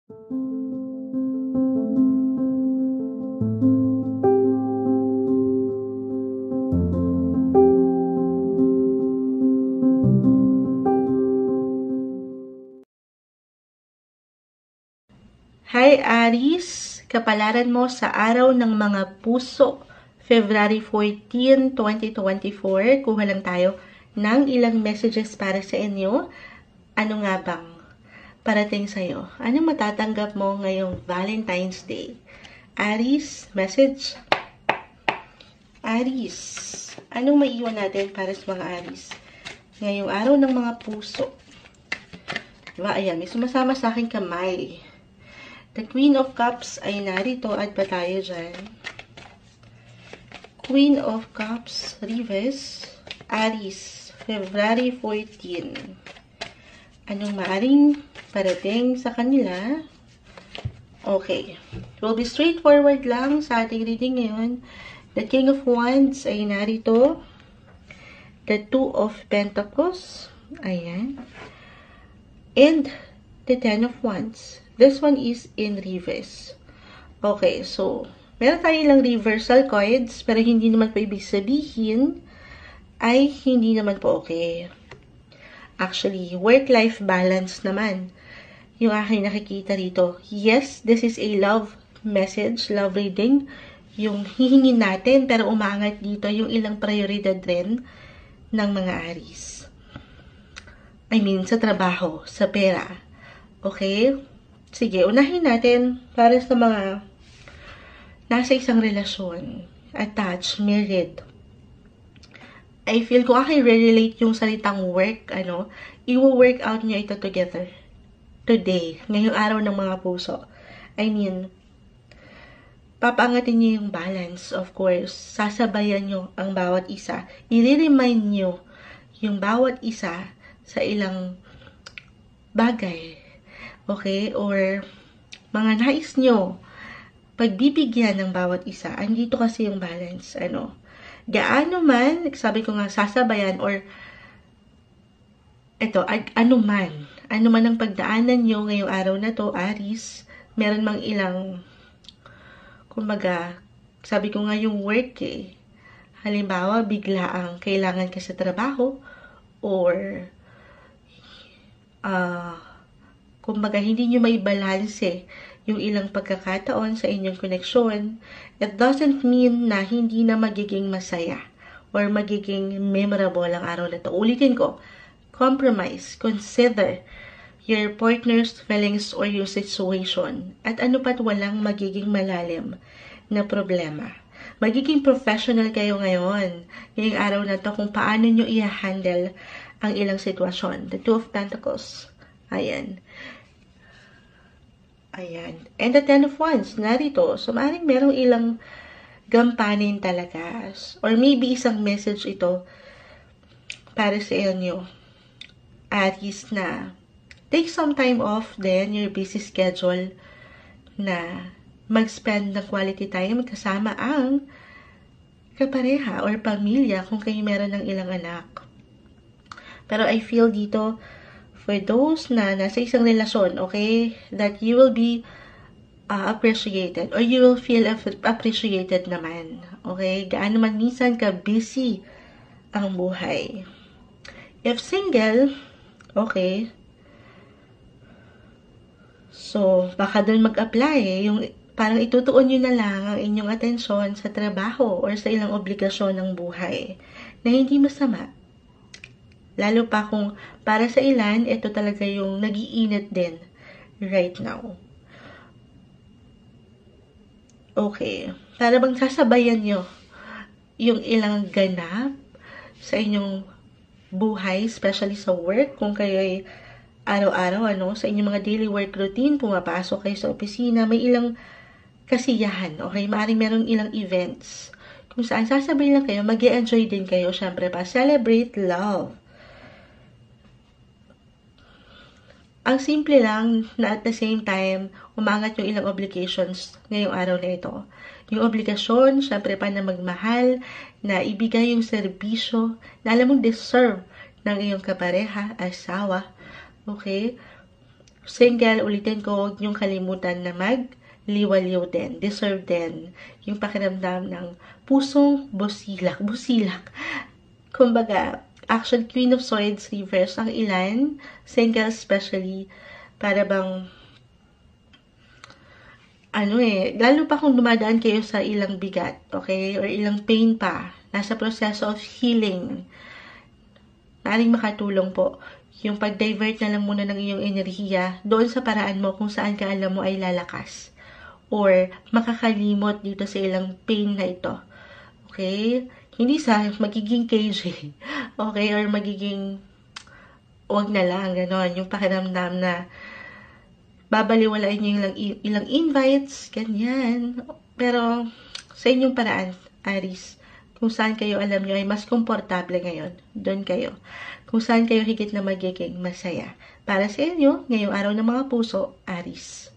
Hi Aries, kapalaran mo sa araw ng mga puso, February 14, 2024. Kuha lang tayo ng ilang messages para sa inyo. Ano nga bang parating sa'yo? Ano matatanggap mo ngayong Valentine's Day? Aries, message. Aries, anong maiiwan natin para sa mga Aries? Ngayong araw ng mga puso. Diba? Ayan, may sumasama sa aking kamay. The Queen of Cups ay narito at pa tayo dyan. Queen of Cups, Reverse, Aries, February 14. Anong maaring parating sa kanila? Okay. We'll be straightforward lang sa ating reading ngayon. The King of Wands ay narito. The Two of Pentacles. Ayan. And the Ten of Wands. This one is in reverse. Okay, so, meron tayo ilang reversal cards, pero hindi naman po ibig sabihin ay hindi naman po okay. Actually, work-life balance naman yung aking nakikita rito. Yes, this is a love message, love reading, yung hihingin natin, pero umangat dito yung ilang prioridad rin ng mga Aries. I mean, sa trabaho, sa pera. Okay? Sige, unahin natin para sa mga nasa isang relasyon, attached, married. I feel ko relate yung salitang work, i-work out nyo ito together. Today, ngayong araw ng mga puso. I mean, papaangatin nyo yung balance, of course. Sasabayan nyo ang bawat isa. I-remind nyo yung bawat isa sa ilang bagay. Okay? Or, mga nais nyo, pagbibigyan ng bawat isa, andito kasi yung balance, gaano man, sabi ko nga, sasabayan, or, ano man ang pagdaanan nyo ngayong araw na to, Aries, meron mang ilang, kumbaga, sabi ko nga yung work halimbawa, bigla ang kailangan ka sa trabaho, or, kumbaga, hindi nyo may balanse yung ilang pagkakataon sa inyong koneksyon, it doesn't mean na hindi na magiging masaya or magiging memorable ang araw na to. Ulitin ko, compromise, consider your partner's feelings or your situation. At ano pat walang magiging malalim na problema. Magiging professional kayo ngayon, ngayong araw na to, kung paano nyo i-handle ang ilang sitwasyon. The Two of Pentacles. Ayan. And the Ten of Wands, narito. So, maaaring merong ilang gampanin talaga. Or maybe isang message ito para sa inyo. Aries, na take some time off din your busy schedule na mag-spend ng quality time kasama ang kapareha or pamilya kung kayo meron ng ilang anak. Pero I feel dito, for those na nasa isang relasyon, okay, that you will be appreciated or you will feel appreciated naman. Okay? Gaano man minsan ka busy ang buhay. If single, okay, so baka doon mag-apply yung parang itutuon nyo na lang ang inyong atensyon sa trabaho or sa ilang obligasyon ng buhay na hindi masama. Lalo pa kung para sa ilan, ito talaga yung nag-iinit din right now. Okay. Para bang sasabayan nyo yung ilang ganap sa inyong buhay, especially sa work, kung kayo ay araw-araw, sa inyong mga daily work routine, pumapasok kayo sa opisina, may ilang kasiyahan, okay? Maaaring meron ilang events kung saan sasabay lang kayo, mag-e-enjoy din kayo, syempre pa, celebrate love. Ang simple lang na at the same time, umangat yung ilang obligations ngayong araw na ito. Yung obligasyon, syempre pa na magmahal, na ibigay yung serbisyo, na alam mong deserve ng iyong kapareha, asawa, okay? Single, ulitin ko, huwag niyong kalimutan na magliwaliw din. Deserve din yung pakiramdam ng pusong busilak. Busilak. Kumbaga, actually, Queen of Swords reverse ang ilan, single especially, para bang, lalo pa kung dumadaan kayo sa ilang bigat, okay? Or ilang pain pa, nasa proseso of healing, maaaring makatulong po yung pag-divert na lang muna ng iyong enerhiya doon sa paraan mo kung saan ka alam mo ay lalakas or makakalimot dito sa ilang pain na ito. Okay? Hindi sa magiging KJ. Okay? Or magiging wag na lang, gano'n. Yung pakiramdam na babaliwalain nyo yung ilang invites, ganyan. Pero sa inyong paraan, Aries, kung saan kayo alam nyo ay mas komportable ngayon, doon kayo. Kung saan kayo higit na magiging masaya. Para sa inyo, ngayong araw ng mga puso, Aries.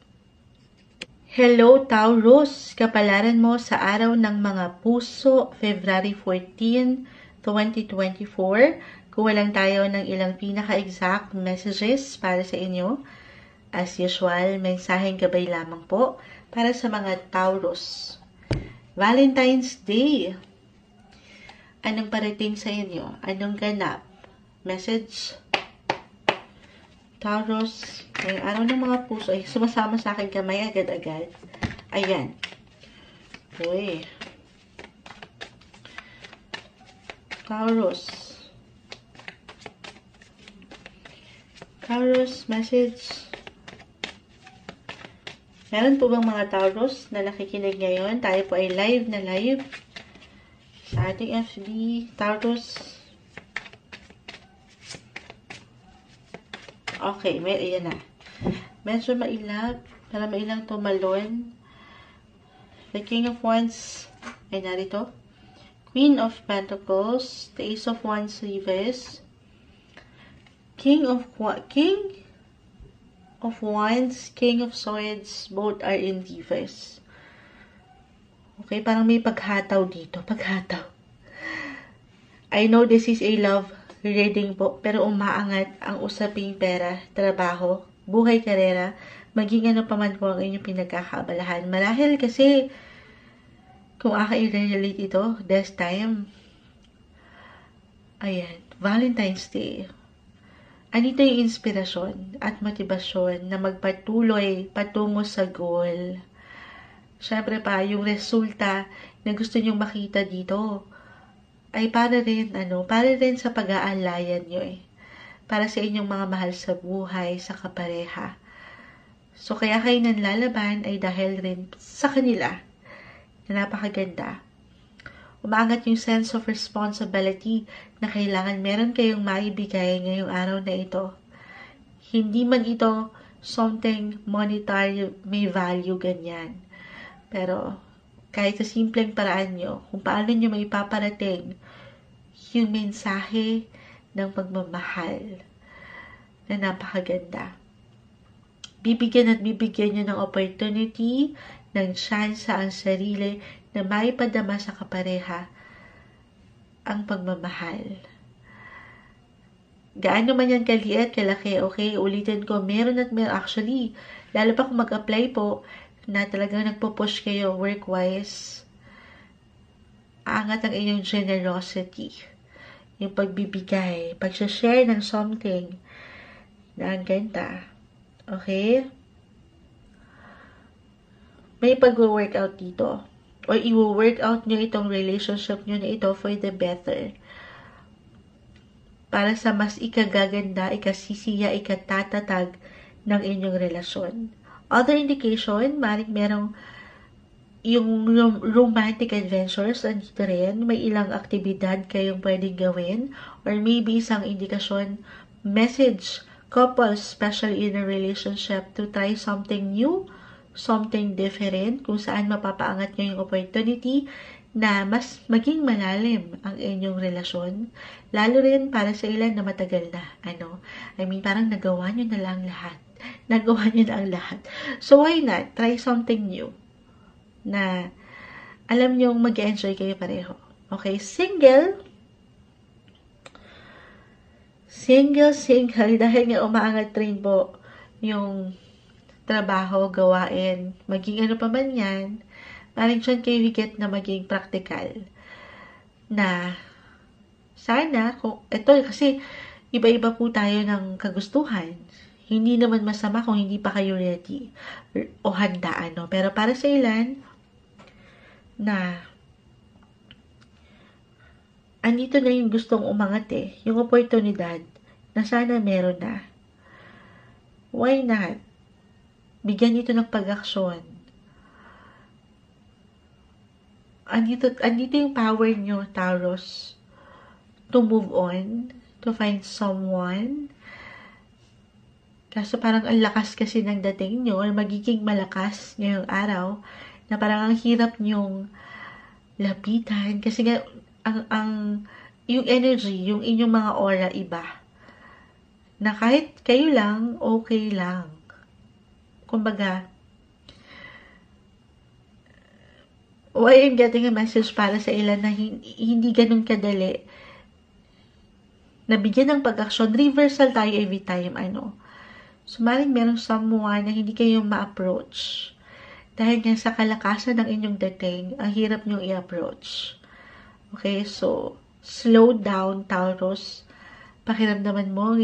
Hello, Taurus! Kapalaran mo sa araw ng mga puso, February 14, 2024. Kuha lang tayo ng ilang pinaka-exact messages para sa inyo. As usual, mensaheng gabay lamang po para sa mga Taurus. Valentine's Day! Anong parating sa inyo? Anong ganap? Message. Taurus, ngayong araw ng mga puso, ay sumasama sa akin kamay agad-agad. Ayan. Uy. Taurus. Taurus, message. Meron po bang mga Taurus na nakikinig ngayon? Tayo po ay live na live sa ating FB. Taurus. Okay, ayan na. Medyo mailap. Para mailang tumalon. The King of Wands ay narito. Queen of Pentacles. The Ace of Wands reverse. King of Wands, King of Swords, both are in reverse. Okay, parang may paghataw dito. Paghataw. I know this is a love reading po, pero umaangat ang usaping pera, trabaho, buhay, karera, maging ano pa man po ang inyong pinagkakaabalahan. Marahil kasi, kung i-relate ito, this time, ayan, Valentine's Day. Anito yung inspirasyon at motibasyon na magpatuloy patungo sa goal. Siyempre pa, yung resulta na gusto nyong makita dito, ay para rin sa pag-aalayan nyo para sa inyong mga mahal sa buhay, sa kapareha. So, kaya kayo nanlalaban ay dahil rin sa kanila na napakaganda. Umaangat yung sense of responsibility na kailangan meron kayong maibigay ngayong araw na ito. Hindi man ito something monetary, may value, ganyan. Pero, kahit sa simpleng paraan nyo, kung paano nyo may paparating yung mensahe ng pagmamahal na napakaganda. Bibigyan at bibigyan nyo ng opportunity, ng chance ang sarili na maipadama sa kapareha ang pagmamahal. Gaano man yan kaliit, kalaki, okay? Ulitin ko, meron at meron. Actually, lalo pa kung mag-apply po, na talagang nagpo-push kayo work-wise, aangat ang inyong generosity, yung pagbibigay, pag-share ng something na ang ganda. Okay? May pag-workout dito. O i-workout nyo itong relationship nyo na ito for the better. Para sa mas ikagaganda, ikasisiya, ikatatag ng inyong relasyon. Other indication, maaaring merong yung romantic adventures, andito rin, may ilang aktibidad kayong pwedeng gawin, or maybe isang indikasyon, message, couples, especially in a relationship, to try something new, something different, kung saan mapapaangat nyo yung opportunity na mas maging malalim ang inyong relasyon, lalo rin para sa ilan na matagal na, parang nagawa nyo na lang lahat. Nagawa niyo na ang lahat. So, why not? Try something new. Na, alam niyo mag-enjoy kayo pareho. Okay? Single. Dahil nga umaangat rin po yung trabaho, gawain, maging ano pa man yan, maring dyan kayo higit na maging practical. Na, sana, ito kasi, iba-iba po tayo ng kagustuhan. Hindi naman masama kung hindi pa kayo ready o handa, ano. Pero para sa ilan, na, andito na yung gustong umangat yung oportunidad, na sana meron na. Why not? Bigyan ito ng pag-aksyon. Andito yung power nyo, Taurus, to move on, to find someone. Kaso parang ang lakas kasi ng dating nyo, or magiging malakas ngayong araw, na parang ang hirap nyong lapitan. Kasi nga, yung energy, yung inyong mga aura iba. Na kahit kayo lang, okay lang. Kumbaga, why I'm getting a message para sa ilan na hindi ganun kadali. Nabigyan ng pag-aksyon, reversal tayo every time, ano. So, maring meron someone na hindi kayo ma-approach. Dahil nga sa kalakasan ng inyong dating, ang hirap nyo i-approach. Okay, so, slow down, Taurus. Pakiramdaman mo,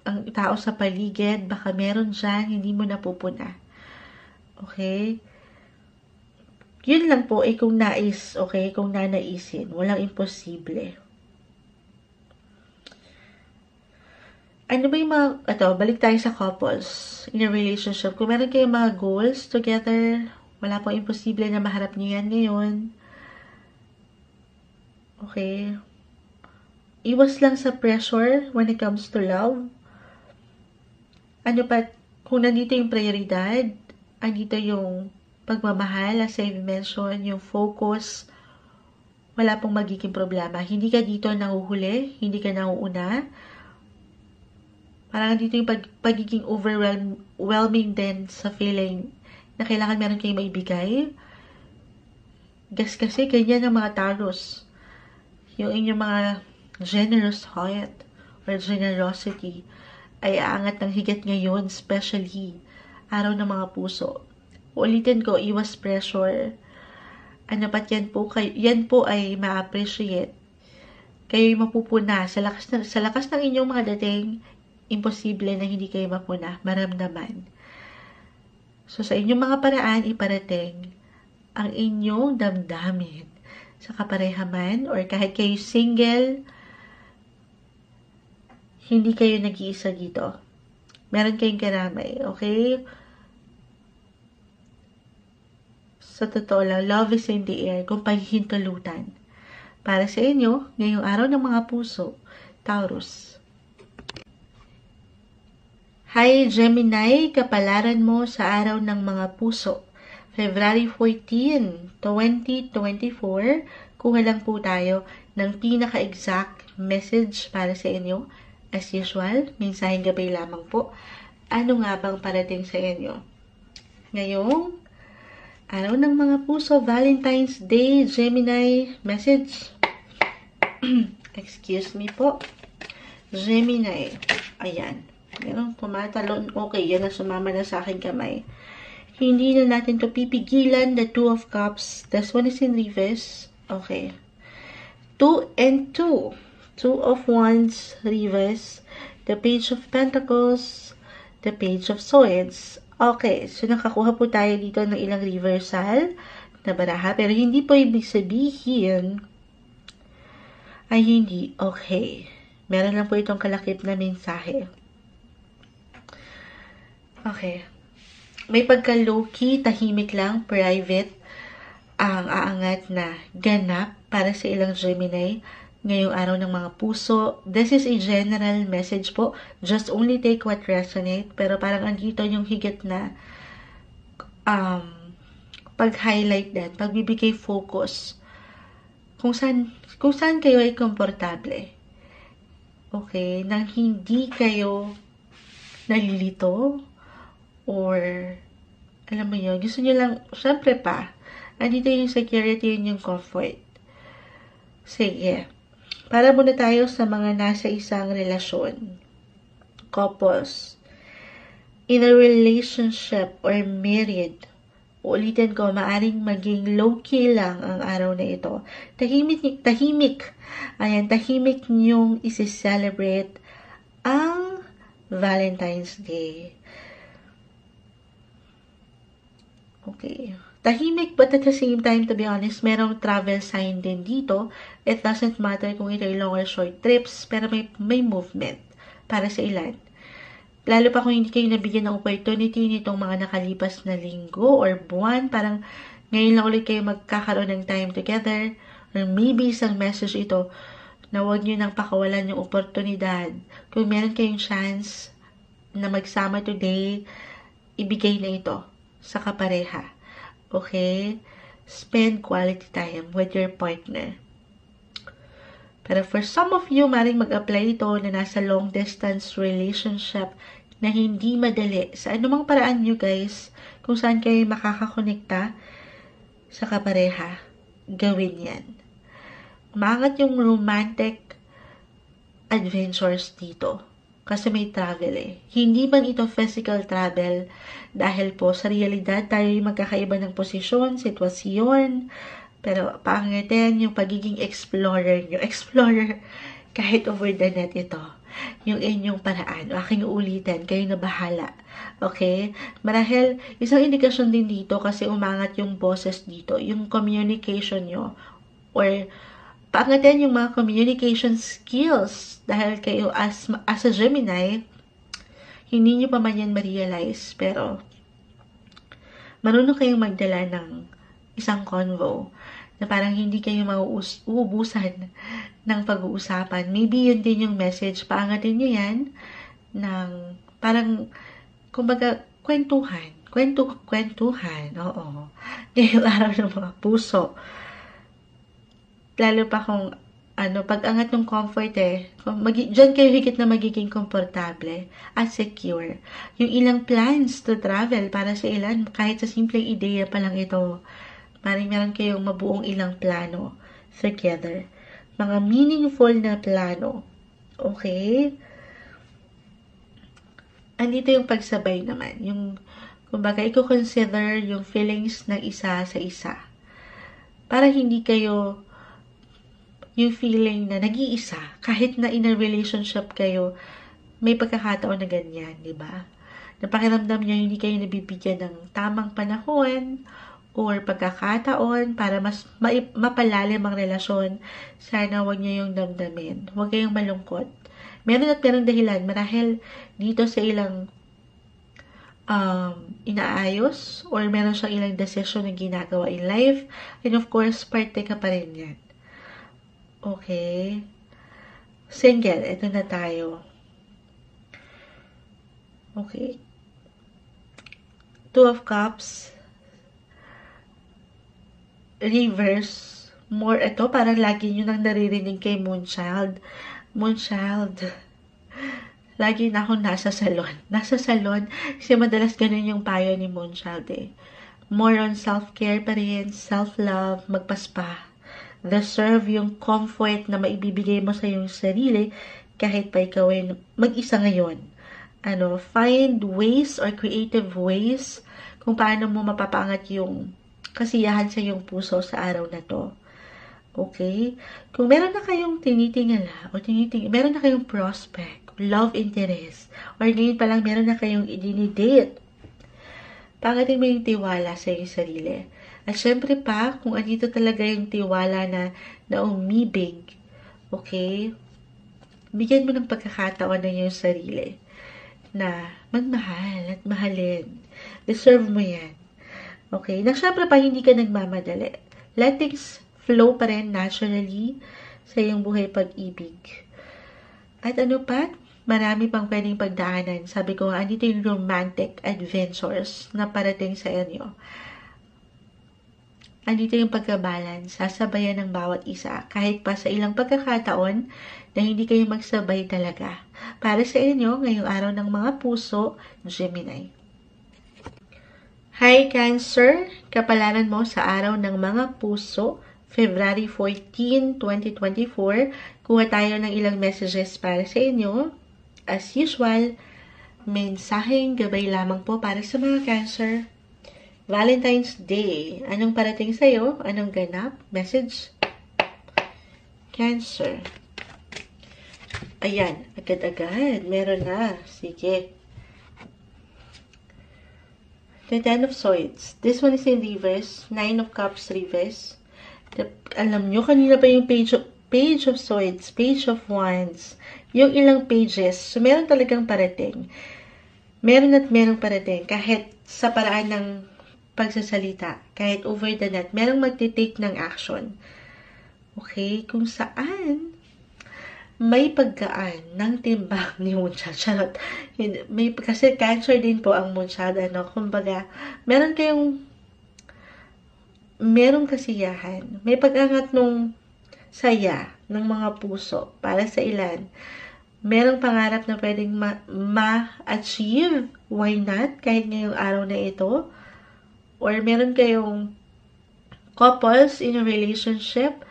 ang tao sa paligid, baka meron dyan, hindi mo napupuna. Okay? Yun lang po, kung nais, okay? Kung nanaisin, walang imposible. Ano ba yung mga, balik tayo sa couples in a relationship. Kung meron kayong mga goals together, wala pong imposible na maharap niyo yan ngayon. Okay? Iwas lang sa pressure when it comes to love. Ano pa, kung nandito yung prioridad, andito yung pagmamahal, as I mentioned, yung focus, wala pong magiging problema. Hindi ka dito nahuhuli, hindi ka nauuna. Parang dito yung pagiging overwhelming din sa feeling na kailangan meron kayong maibigay. Kasi ganyan ang mga Taurus. Yung inyong mga generous heart or generosity ay aangat ng higit ngayon, especially araw ng mga puso. Ulitin ko, iwas pressure. Ano pat yan po ay ma-appreciate. Kayo'y mapupuna sa lakas ng inyong mga dating, imposible na hindi kayo mapuna, maramdaman. So sa inyong mga paraan, iparating ang inyong damdamin sa kaparehaman or kahit kayo single, hindi kayo nag-iisa dito. Meron kayong karamay, okay? Sa totoo lang, love is in the air, kung paghihintulutan. Para sa inyo, ngayong araw ng mga puso, Taurus. Hi Gemini, kapalaran mo sa araw ng mga puso. February 14, 2024, kuha lang po tayo ng pinaka-exact message para sa inyo. As usual, mensaheng gabay lamang po. Ano nga bang parating sa inyo? Ngayong araw ng mga puso, Valentine's Day, Gemini, message. Excuse me po. Gemini, ayan. Merong tumatalon. Okay, yan na sumama na sa akin kamay. Hindi na natin to pipigilan. The Two of Cups. This one is in reverse. Okay. 2 and 2. 2 of Wands, reverse. The Page of Pentacles. The Page of Swords. Okay, so nakakuha po tayo dito ng ilang reversal na baraha. Pero hindi po ibig sabihin ay hindi okay. Meron lang po itong kalakip na mensahe. Okay. May pagka-low-key, tahimik lang, private, ang aangat na ganap para sa ilang Gemini ngayong araw ng mga puso. This is a general message po. Just only take what resonate. Pero parang andito yung higit na pag-highlight din, pagbibigay focus. Kung saan kayo ay komportable. Okay? Nang hindi kayo nalilito or alam mo yun, gusto nyo lang, syempre pa, andito yung security and yung comfort. Sige. Para muna tayo sa mga nasa isang relasyon. Couples. in a relationship or married, ulitin ko, maaring maging low-key lang ang araw na ito. Tahimik. Ayan, tahimik niyong isi-celebrate ang Valentine's Day. Okay. Tahimik, but at the same time, to be honest, merong travel sign din dito. It doesn't matter kung ito ay long or short trips, pero may movement para sa ilan. Lalo pa kung hindi kayo nabigyan ng opportunity nitong mga nakalipas na linggo or buwan, parang ngayon lang ulit kayo magkakaroon ng time together, or maybe isang message ito na huwag nyo nang pakawalan yung oportunidad. Kung meron kayong chance na magsama today, ibigay na ito sa kapareha. Okay? Spend quality time with your partner. Pero for some of you, maring mag-apply ito na nasa long distance relationship na hindi madali. Sa anumang paraan nyo guys, kung saan kayo makakakonekta sa kapareha, gawin yan. Umangat yung romantic adventures dito. Kasi may travel eh. Hindi man ito physical travel dahil po sa realidad tayo yung magkakaiba ng posisyon, sitwasyon, pero paangatin yung pagiging explorer nyo. Explorer kahit over the net ito. Yung inyong paraan. O aking ulitin, kayo na bahala. Okay? Marahil, isang indikasyon din dito kasi umangat yung boses dito. Yung communication nyo. Or paangatin yung mga communication skills. Dahil kayo as a Gemini, hindi nyo pa man yan ma-realize. Pero, marunong kayong magdala ng isang convo na parang hindi kayo mauubusan ng pag-uusapan. Maybe yun din yung message. Paangatin nyo yan ng parang, kumbaga, kwentuhan. Kwentuhan. Oo. Ngayong araw ng mga puso. Lalo pa kung pag-angat ng comfort dyan kayo higit na magiging komportable at secure. Yung ilang plans to travel para sa ilan, kahit sa simpleng ideya pa lang ito, meron kayong mabuong ilang plano together. Mga meaningful na plano. Okay? Andito yung pagsabay naman. Yung, kumbaga, i-consider yung feelings ng isa sa isa. Para hindi kayo yung feeling na nag-iisa, kahit na in a relationship kayo, may pagkakataon na ganyan, di ba? Napakiramdam nyo, hindi kayo nabibigyan ng tamang panahon or pagkakataon para mas mapalalim ang relasyon. Sana huwag nyo yung damdamin. Huwag kayong malungkot. Meron at meron dahilan. Marahil dito sa ilang inaayos or meron siyang ilang decision na ginagawa in life. And of course, parte ka pa rin yan. Okay. Single. Ito na tayo. Okay. Two of Cups. Reverse. More ito. Parang lagi nyo nang naririnig kay Moonchild. Moonchild. Lagi na akong nasa salon. Nasa salon. Kasi madalas ganun yung payo ni Moonchild eh. More on self-care pa rin. Self-love. Magpaspa. Deserve yung comfort na maibibigay mo sa iyong sarili kahit pa ikaw ay mag-isa ngayon. Find ways or creative ways kung paano mo mapapangat yung kasiyahan sa iyong puso sa araw na to. Okay? Kung meron na kayong tinitingala o meron na kayong prospect, love interest, or ngayon pa lang meron na kayong idinidate, pangatin mo yung tiwala sa iyong sarili. At syempre pa, kung andito talaga yung tiwala na umibig, okay, bigyan mo ng pagkakataon ng iyong sarili na magmahal at mahalin. Deserve mo yan. Okay? Na syempre pa, hindi ka nagmamadali. Let things flow pa rin naturally sa iyong buhay pag-ibig. At marami pang pwedeng pagdaanan. Sabi ko, andito yung romantic adventures na parating sa inyo. Andito yung pagkabalance, sasabayan ng bawat isa, kahit pa sa ilang pagkakataon na hindi kayo magsabay talaga. Para sa inyo, ngayong araw ng mga puso, Gemini. Hi Cancer! Kapalaran mo sa araw ng mga puso, February 14, 2024. Kuha tayo ng ilang messages para sa inyo. As usual, Mensaheng gabay lamang po para sa mga Cancer. Valentine's Day. Anong parating sa'yo? Anong ganap? Message? Cancer. Ayan, agad-agad. Meron na. Sige. The Ten of Swords. This one is in reverse. Nine of Cups reverse. Alam nyo, kanina pa yung Page of Swords, Page of Wands, yung ilang pages. So, meron talagang parating. Meron at merong parating. Kahit sa paraan ng pagsasalita, kahit over the net, merong magtitake ng action. Okay? Kung saan may paggaan ng timbang ni Moonshot. Charot. Kasi Cancer din po ang Moonshot. Kumbaga, merong kasiyahan. May pag-angat nung saya ng mga puso para sa ilan. Merong pangarap na pwedeng ma-achieve. Why not? Kahit ngayong araw na ito. Or meron kayong couples in a relationship,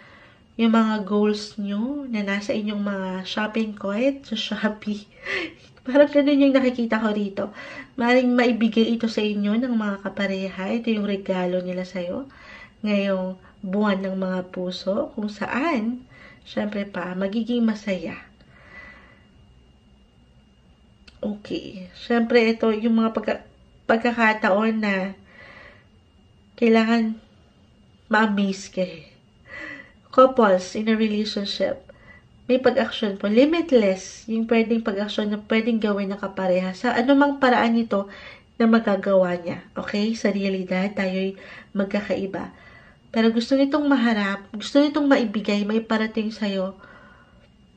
yung mga goals nyo na nasa inyong mga shopping cart sa Shopee. Parang ganun yung nakikita ko rito. Maring maibigay ito sa inyo ng mga kapareha. Ito yung regalo nila sa'yo ngayong buwan ng mga puso. Kung saan, syempre pa, magiging masaya. Okay. Syempre ito yung mga pagkakataon na kailangan ma-amaze kayo. Couples in a relationship, may pag-action po. Limitless yung pwedeng pag-action na pwedeng gawin ng kapareha sa anumang paraan ito na magagawa niya. Okay? Sa realidad, tayo'y magkakaiba. Pero gusto nitong maharap, gusto nitong maibigay, may parating sa'yo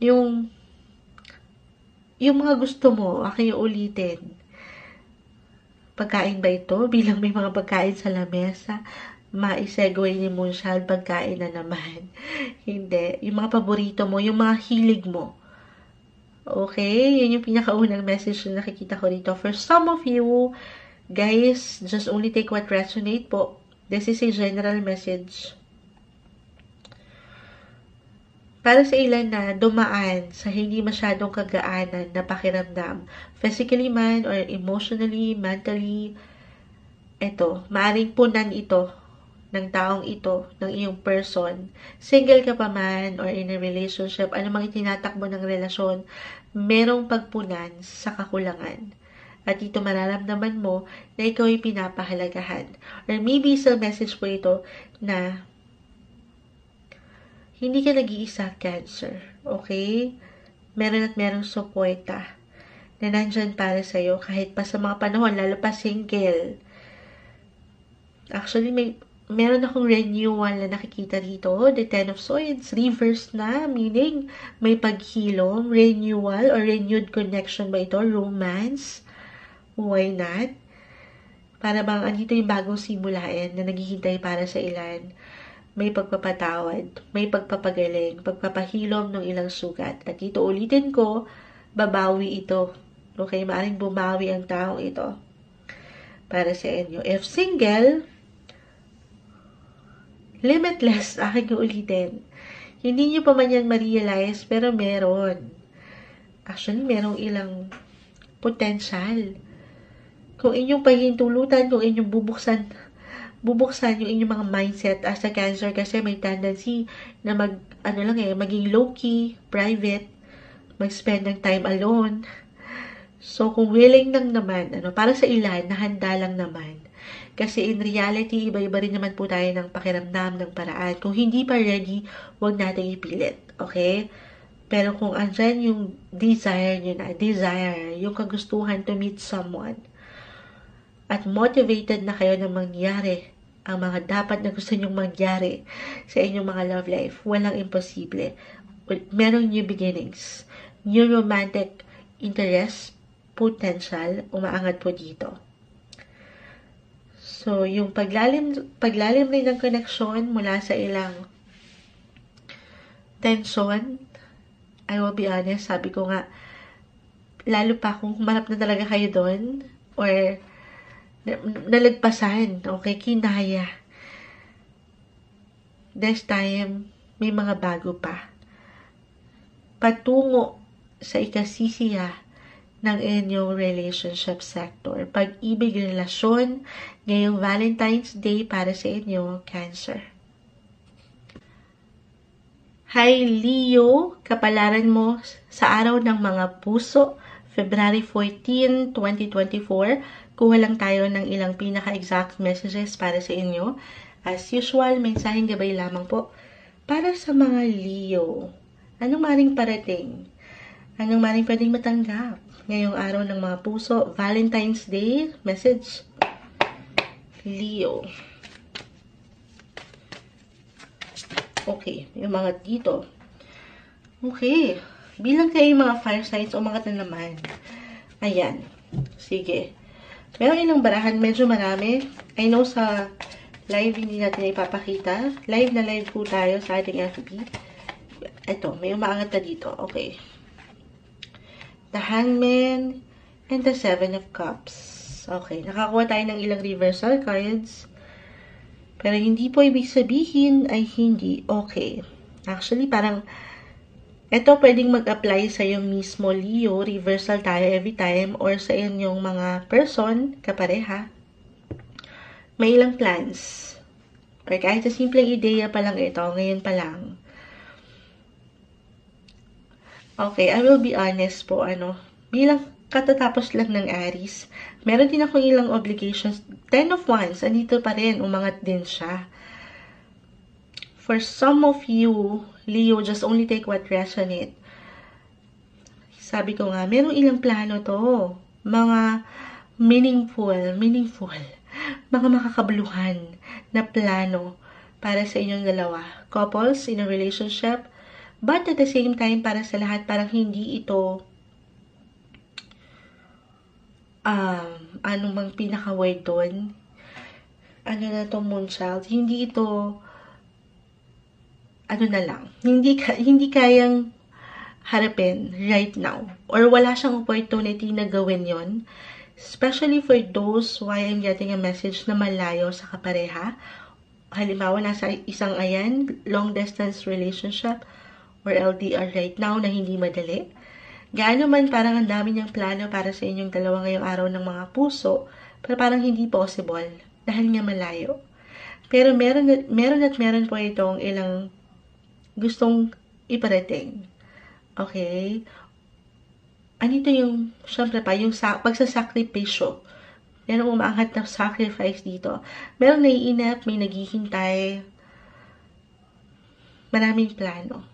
yung mga gusto mo, aking ulitin. Pagkain ba ito? Bilang may mga pagkain sa lamesa, ma-segue ni Moonshot, pagkain na naman. Hindi. Yung mga paborito mo, yung mga hilig mo. Okay? Yun yung pinakaunang message na nakikita ko dito. For some of you, guys, just only take what resonate po. This is a general message. Para sa ilan na dumaan sa hindi masyadong kagaanan na pakiramdam, physically man or emotionally, mentally, maaring punan ito ng taong ito, ng iyong person. Single ka pa man or in a relationship, anumang itinatakbo ng relasyon, merong pagpunan sa kakulangan. At ito mararamdaman mo na ikaw ay pinapahalagahan. Or maybe sa message po ito na hindi ka nag-iisa, Cancer. Okay? Meron at merong suporta na nandyan para sa'yo kahit pa sa mga panahon, lalo pa single. Actually, meron akong renewal na nakikita dito. The Ten of Swords, reverse na, meaning may paghilom, renewal or renewed connection ba ito? Romance? Why not? Para bang andito yung bagong simulain na naghihintay para sa ilan. May pagpapatawad, may pagpapagaling, pagpapahilom ng ilang sugat. At dito ulitin ko, babawi ito. Okay, maaaring bumawi ang taong ito para sa inyo. If single, limitless, aking ulitin. Hindi nyo pa man yan ma-realize, pero meron. Actually, merong ilang potential. Kung inyong pahintulutan, kung inyong bubuksan yung inyong mga mindset as a Cancer, kasi may tendency na maging low-key, private, mag-spend ng time alone. So, kung willing lang naman, para sa ilan, nahanda lang naman. Kasi in reality, iba-iba rin naman po tayo ng pakiramdam, ng paraan. Kung hindi pa ready, huwag natin ipilit. Okay? Pero kung andyan yung desire nyo na, yung kagustuhan to meet someone, at motivated na kayo na mangyari ang mga dapat na gusto nyong mangyari sa inyong mga love life, walang imposible. Merong new beginnings, new romantic interest, potential, umaangat po dito. So, yung paglalim rin ng connection mula sa ilang tension, I will be honest, sabi ko nga, lalo pa kung humarap na talaga kayo doon, or nalagpasan, okay, kinaya. This time, may mga bago pa. Patungo sa ikasisiya ng inyong relationship sector. Pag-ibig, relasyon, ngayong Valentine's Day para sa inyo, Cancer. Hi Leo, kapalaran mo sa araw ng mga puso, February 14, 2024. Kuha lang tayo ng ilang pinaka-exact messages para sa inyo. As usual, mensaheng gabay lamang po. Para sa mga Leo, anong maring parating? Anong maring pwedeng matanggap? Ngayong araw ng mga puso, Valentine's Day, message, Leo. Okay, yung mga dito. Okay, bilang kayo mga fire signs, umangat na naman. Ayan, sige. Meron ilang barahan, medyo marami. I know sa live hindi natin ipapakita. Live na live po tayo sa ating FB. Ito, may umaangat na dito. Okay. The Hangman and the Seven of Cups. Okay, nakakuha tayo ng ilang reversal cards. Pero hindi po ibig sabihin ay hindi okay. Actually, parang ito pwedeng mag-apply sa iyo mismo, Leo. Reversal tayo every time or sa inyong mga person, kapareha. May ilang plans. Or kahit sa simpleng ideya pa lang ito, ngayon pa lang. Okay, I will be honest po, bilang katatapos lang ng Aries, meron din ako ilang obligations. 10 of Wands, andito pa rin, umangat din siya. For some of you, Leo, just only take what resonate. Sabi ko nga, meron ilang plano to. Mga meaningful, mga makakabuluhan na plano para sa inyong dalawa. Couples in a relationship, but at the same time, para sa lahat, parang hindi ito ano bang pinaka-word doon? Ano na to, Moonchild? Hindi ito, ano na lang, hindi kayang harapin right now. Or wala siyang opportunity na gawin yon. Especially for those why I'm getting a message na malayo sa kapareha. Halimbawa, nasa isang long distance relationship or LDR right now na hindi madali. Gaano man parang ang dami niyang plano para sa inyong dalawa ngayong araw ng mga puso, pero parang hindi possible dahil nga malayo. Pero meron po itong ilang gustong iparating. Okay? Anito yung, syempre pa, yung pagsasakripisyo. Meron umaangat na sacrifice dito. Meron naiinap, may naghihintay. Maraming plano.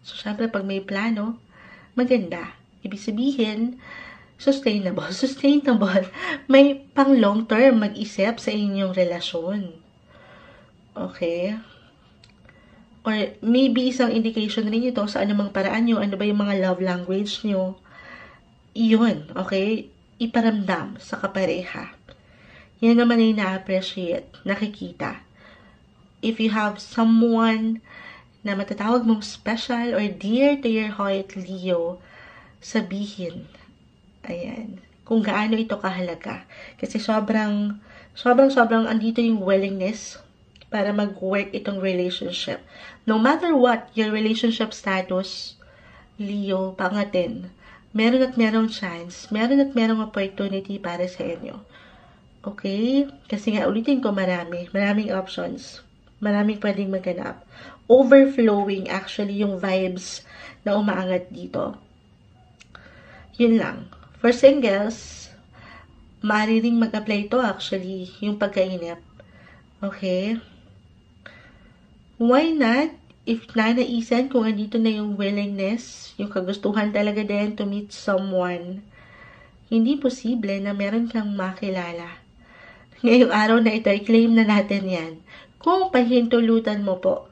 So, syempre, pag may plano, maganda. Ibig sabihin, sustainable. May pang long term mag-isip sa inyong relasyon. Okay? Or maybe isang indication rin ito sa anumang paraan nyo, ano ba yung mga love language nyo. Iyon, okay? Iparamdam sa kapareha. Yan naman ay na-appreciate, nakikita. If you have someone na matatawag mong special or dear to your heart, Leo, sabihin, ayan, kung gaano ito kahalaga. Kasi sobrang andito yung willingness para mag-work itong relationship. No matter what your relationship status, Leo, pangatin, meron at merong chance, meron at merong opportunity para sa inyo. Okay? Kasi nga, ulitin ko, maraming options. Maraming pwedeng maganap. Overflowing actually yung vibes na umaangat dito. Yun lang. For singles, maaari ring mag-apply ito actually, yung pagkainip. Okay? Why not? If nanaisan kung andito na yung willingness, yung kagustuhan talaga din to meet someone, hindi posible na meron kang makilala. Ngayong araw na ito, i-claim na natin yan. Kung pahintulutan mo po,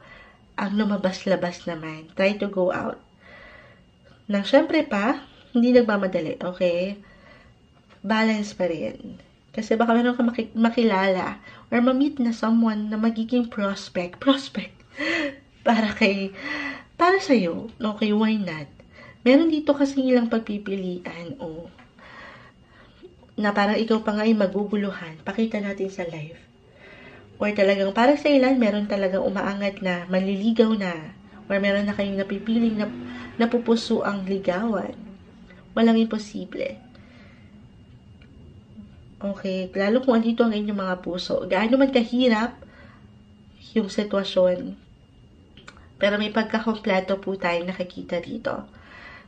ang lumabas-labas naman. Try to go out. Nang syempre pa, hindi nagmamadali, okay? Balance pa rin. Kasi baka meron ka makilala or ma-meet na someone na magiging prospect. Para sa'yo. Okay, why not? Meron dito kasi ilang pagpipilian, na parang ikaw pa nga ay maguguluhan. Pakita natin sa live. Or talagang para sa ilan, meron talagang umaangat na, manliligaw na, or meron na kayong napipiling na napupuso ang ligawan. Walang imposible. Okay, lalo kung andito ang inyong mga puso. Gaano man kahirap yung sitwasyon, pero may pagkakompleto po tayong nakikita dito.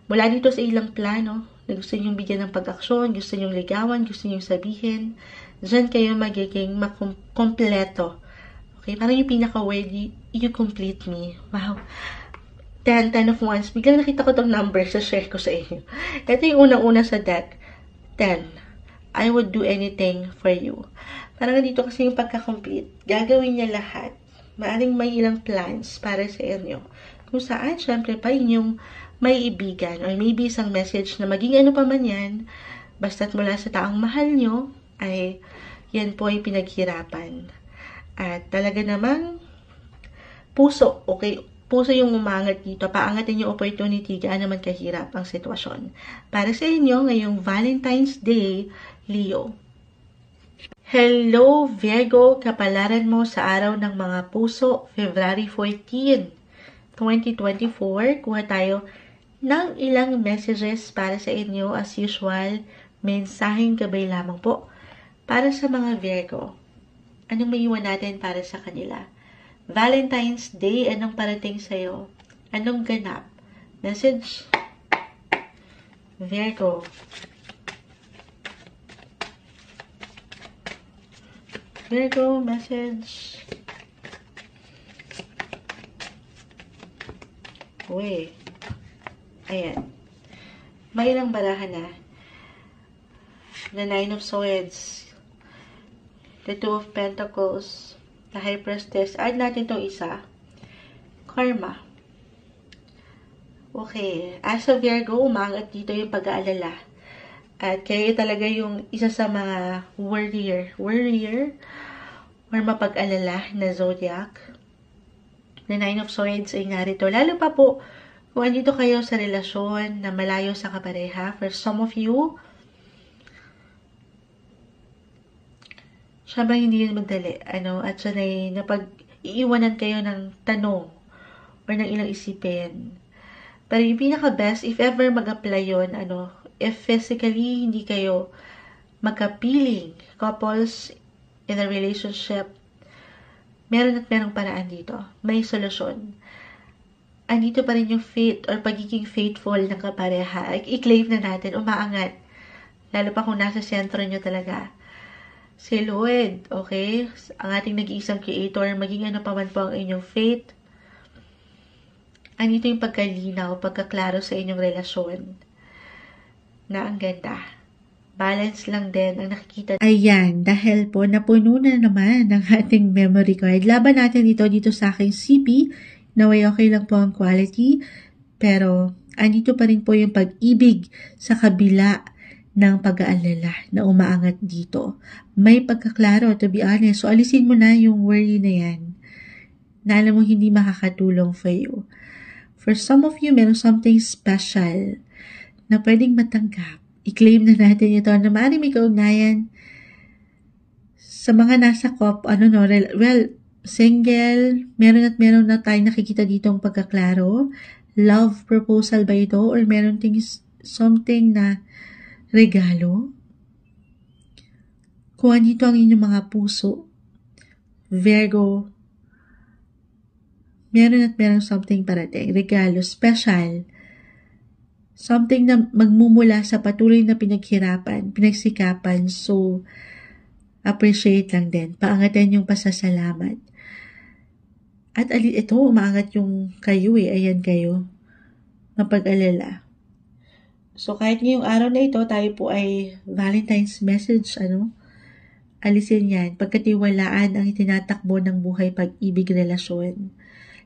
Mula dito sa ilang plano, na gusto nyong bigyan ng pag-aksyon, gusto nyong ligawan, gusto nyong sabihin, dyan kayo magiging kompleto. Okay, parang yung pinaka-word, you complete me. Wow. 10 of wands. Biglang nakita ko tong number sa share ko sa inyo. Ito yung unang-una sa deck. 10. I would do anything for you. Parang dito kasi yung pagka-complete. Gagawin niya lahat. Maaring may ilang plans para sa inyo. Kung saan, syempre pa inyong may ibigan or maybe isang message na maging ano pa man yan, basta't mula sa taong mahal nyo, ay yan po ay pinaghirapan. At talaga namang puso, okay, puso yung umangat dito. Paangatin yung opportunity, gaano naman kahirap ang sitwasyon. Para sa inyo, ngayong Valentine's Day, Leo. Hello, Virgo, kapalaran mo sa araw ng mga puso, February 14, 2024. Kuha tayo ng ilang messages para sa inyo. As usual, mensaheng gabay lamang po. Para sa mga Virgo, anong maiwan natin para sa kanila? Valentine's Day, anong parating sa'yo? Anong ganap? Message? Virgo. Virgo, message. Uy. Ayan. May ilang barahan na. The Nine of Swords. The Two of Pentacles. The High Priestess. Add natin itong isa. Karma. Okay. As a Virgo, umangat dito yung pag-aalala. At kayo talaga yung isa sa mga warrior or mapag-alala na zodiac. The Nine of Swords ay narito. Lalo pa po, kung andito kayo sa relasyon na malayo sa kapareha, for some of you, syempre hindi yun magdali. At sanay na pag-iiwanan kayo ng tanong or ng ilang isipin. Pero yung pinaka-best, if ever mag-apply yun, if physically hindi kayo magka-feeling, couples in a relationship, meron at merong paraan dito. May solusyon. Andito pa rin yung faith or pagiging faithful ng kapareha. I-claim na natin, umaangat. Lalo pa kung nasa sentro nyo talaga. Si Lord, okay? Ang ating nag-iisang creator, maging ano pa man po ang inyong faith. Andito yung pagkalinaw, pagkaklaro sa inyong relasyon. Na ang ganda. Balance lang din ang nakikita. Ayan, dahil po napuno na naman ang ating memory card. Laban natin dito sa aking CP. Naway okay lang po ang quality, pero andito pa rin po yung pag-ibig sa kabila ng pag-aalala na umaangat dito. May pagkaklaro, to be honest. So, alisin mo na yung worry na yan na alam mo hindi makakatulong for you. For some of you, meron something special na pwedeng matanggap. I-claim na natin ito na maaaring may kaugnayan sa mga nasa single, meron na tayo nakikita dito ang pagkaklaro. Love proposal ba ito? Or meron something na regalo? Kung andito ang inyong mga puso, Virgo, meron something parating. Regalo, special. Something na magmumula sa patuloy na pinaghirapan, pinagsikapan. So, appreciate lang din. Paangatin yung pasasalamat. At ito, umaangat yung kayo Ayan kayo. Mapag-alala. So, kahit ngayong araw na ito, tayo po ay Valentine's message, alisin yan. Pagkatiwalaan ang itinatakbo ng buhay, pag-ibig, relasyon.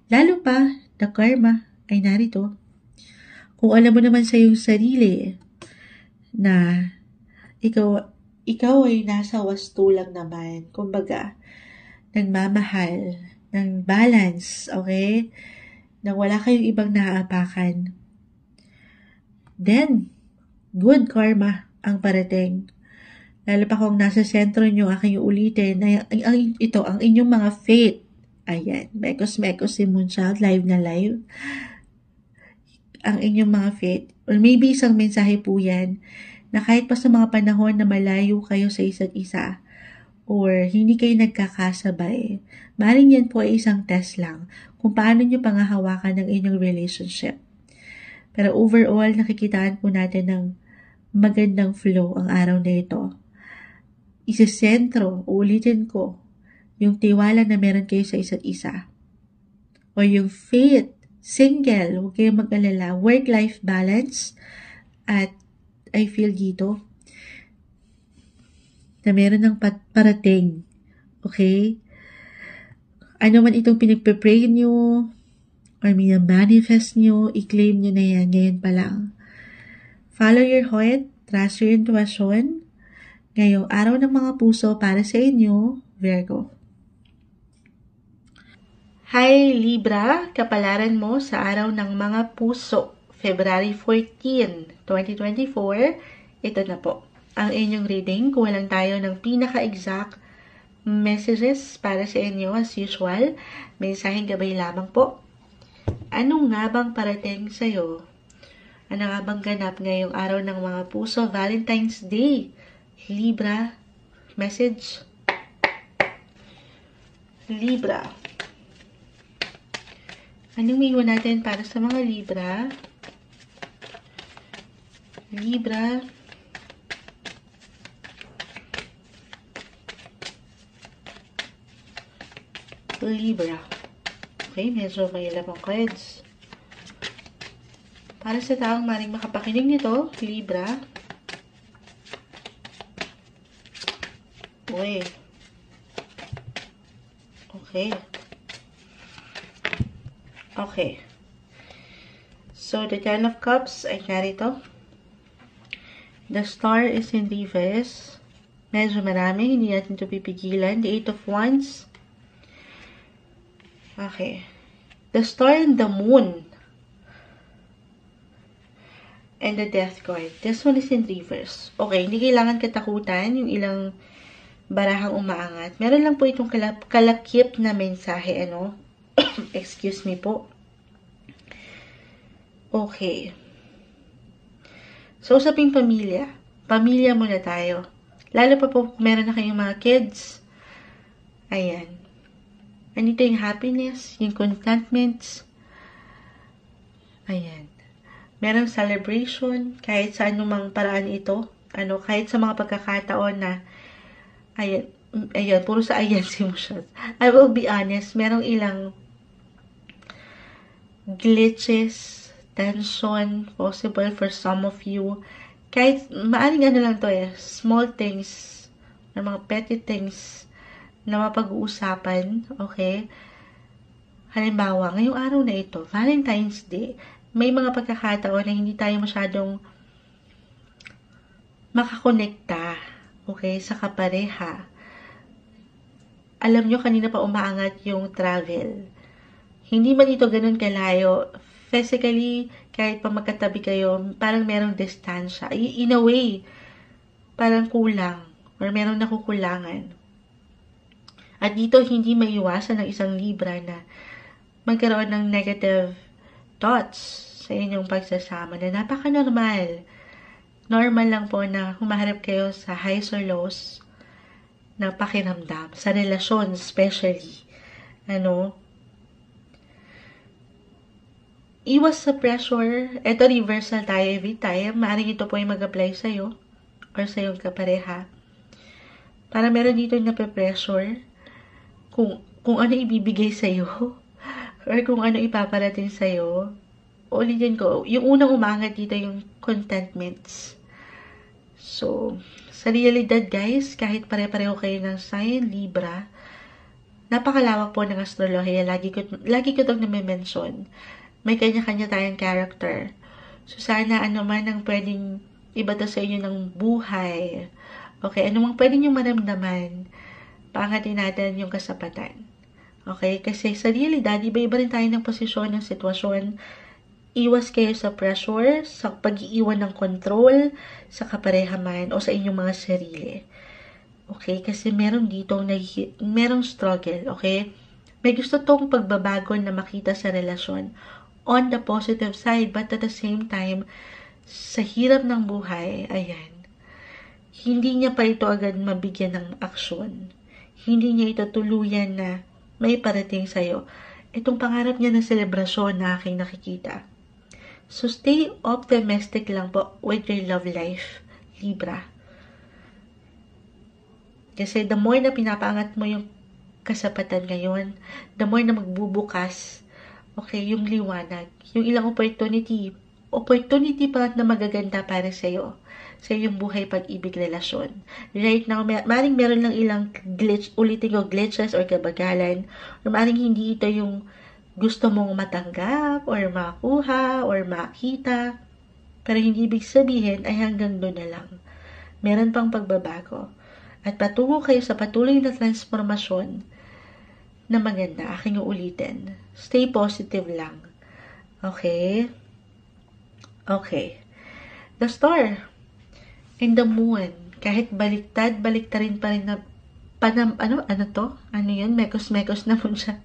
Lalo pa, the karma ay narito. Kung alam mo naman sa iyong sarili na ikaw ay nasa wasto lang naman. Kumbaga, nagmamahal, ng balance, okay? Nang wala kayong ibang naaapakan. Then, good karma ang parating. Lalo pa kung nasa sentro nyo, aking ulitin, ang inyong mga faith. Ayan, mekos si Moonchild, live na live. ang inyong mga faith, or maybe isang mensahe po yan, na kahit pa sa mga panahon na malayo kayo sa isa't isa, or hindi kayo nagkakasabay, maaaring yan po ay isang test lang kung paano nyo pangahawakan ng inyong relationship. Pero overall, nakikitaan po natin ng magandang flow ang araw na ito. Isisentro, ulitin ko, yung tiwala na meron kayo sa isa't isa. O yung faith, single, huwag kayong mag-alala, work-life balance, at I feel dito na meron ng parating. Okay? Ano man itong pinagpe-pray nyo, or manifest nyo, i-claim nyo na yan ngayon pa lang. Follow your heart, trust your intuition. Ngayong araw ng mga puso para sa inyo, Virgo. Hi Libra, kapalaran mo sa araw ng mga puso, February 14, 2024. Ito na po ang inyong reading. Kuha lang tayo ng pinaka-exact messages para sa inyo as usual. Mensaheng gabay lamang po. Ano nga bang parating sa'yo? Ano nga bang ganap ngayong araw ng mga puso? Valentine's Day. Libra. Message. Libra. Anong iwan natin para sa mga Libra? Libra. Libra. Okay, medyo may ilang cards. Para sa taong maring makapakinig nito, Libra. Uy. Okay. Okay. So, the Ten of Cups ay narito. The Star is in reverse. Medyo marami, hindi natin ito pipigilan. The Eight of Wands. Okay. The Star and the Moon. And the Death card. This one is in reverse. Okay, hindi kailangan katakutan yung ilang barahang umaangat. Meron lang po itong kalakip na mensahe, ano? Excuse me po. Okay. So, usaping pamilya. Pamilya muna tayo. Lalo pa po, meron na kayong mga kids. Ayan. Andito yung happiness, yung contentment. Ayan. Merong celebration, kahit sa anumang paraan ito. Kahit sa mga pagkakataon na, ayan, puro sa ayan si Mushas. I will be honest, merong ilang glitches, tension, possible for some of you. Kahit, maaring lang to small things, na mga petty things, na mapag-uusapan, okay? Halimbawa, ngayong araw na ito, Valentine's Day, may mga pagkakataon na hindi tayo masyadong makakonekta, okay, sa kapareha. Alam nyo, kanina pa umaangat yung travel. Hindi man ito ganun kalayo. Physically, kahit pa magkatabi kayo, parang merong distansya. In a way, parang kulang, or merong nakukulangan. At dito, hindi maiwasan ng isang Libra na magkaroon ng negative thoughts sa inyong pagsasama na napaka-normal. Normal lang po na humaharap kayo sa highs or lows na pakiramdam. Sa relasyon, especially. Iwas sa pressure. Ito, reversal tayo every time. Maaaring ito po ay mag-apply sa'yo or sa iyong kapareha. Para meron dito yung nape-pressure kung ano ibibigay sa'yo or kung ano ipaparating sa'yo. Ulitin ko, yung unang umangat dito yung contentments. So, sa realidad guys, kahit pare-pareho kayo ng sign, Libra, napakalawak po ng astrolohiya. Lagi ko itong nami-mention. May kanya-kanya tayong character. So, sana man ang pwedeng ibata sa inyo ng buhay. Okay, mang pwedeng yung maramdaman, paangatin natin yung kasapatan. Okay, kasi sa realidad, iba-iba rin tayo ng posisyon, ng sitwasyon. Iwas kayo sa pressure, sa pag-iiwan ng control, sa kapareha man, o sa inyong mga sarili. Okay, kasi meron dito, merong struggle, okay? May gusto tong pagbabago na makita sa relasyon. on the positive side, but at the same time, sa hirap ng buhay, ayan, hindi niya pa ito agad mabigyan ng aksyon. Hindi niya ito tuluyan na may parating sa'yo. Itong pangarap niya na selebrasyon na aking nakikita. So, stay optimistic lang po with your love life, Libra. Kasi the more na pinapangat mo yung kasapatan ngayon, the more na magbubukas, okay, yung liwanag, yung ilang opportunity pa na magaganda para sa'yo, sa iyong buhay, pag-ibig, relasyon. Right now, maring meron lang ilang glitches or kabagalan, or maring hindi ito yung gusto mong matanggap, or makuha, or makita, pero hindi ibig sabihin ay hanggang doon na lang. Meron pang pagbabago. At patungo kayo sa patuloy na transformasyon na maganda. Aking uulitin. Stay positive lang. Okay? Okay. The star and the moon, kahit baliktarin pa rin na mekos-mekos na moon siya.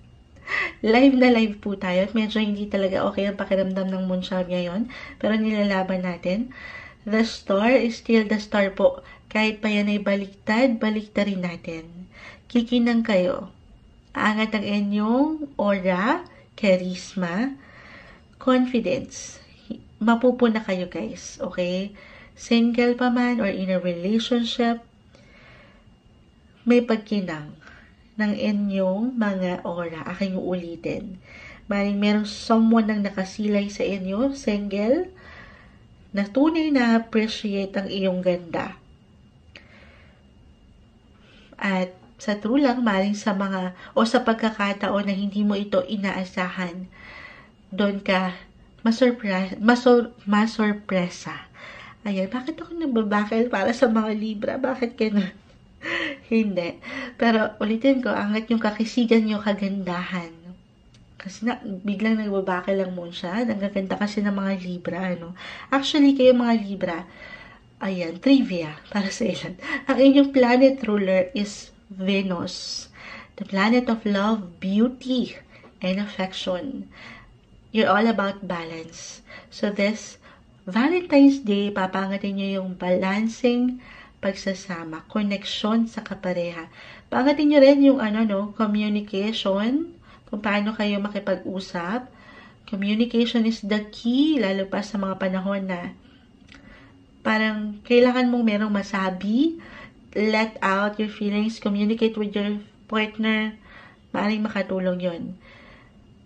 Live na live po tayo. Medyo hindi talaga okay ang pakiramdam ng moonshine ngayon. Pero nilalaban natin. The star is still the star po. Kahit pa yan ay baliktarin natin. Kikinang kayo. Aangat ang inyong aura, charisma, confidence. Mapupuna kayo, guys. Okay? Single pa man or in a relationship, may pagkinang ng inyong mga aura. Aking uulitin. Maring merong someone nang nakasilay sa inyo, single, na tunay na appreciate ang iyong ganda. At sa true lang, maring sa sa pagkakataon na hindi mo ito inaasahan, doon ka masorpresa. Ayan, bakit ako nagbabakal para sa mga Libra? Bakit ganun? Hindi. Pero ulitin ko, angat yung kakisigan yung kagandahan. Kasi biglang nagbabakal lang mo siya. Nagaganda kasi ng mga Libra. Actually, kayo mga Libra, ayan, trivia para sa ilan. Ang inyong planet ruler is Venus. The planet of love, beauty, and affection. You're all about balance. So this Valentine's Day, papangatin nyo yung balancing pagsasama, connection sa kapareha. Pangatin nyo rin yung communication, kung paano kayo makipag-usap. Communication is the key, lalo pa sa mga panahon na parang kailangan mong merong masabi, let out your feelings, communicate with your partner, maaaring makatulong yon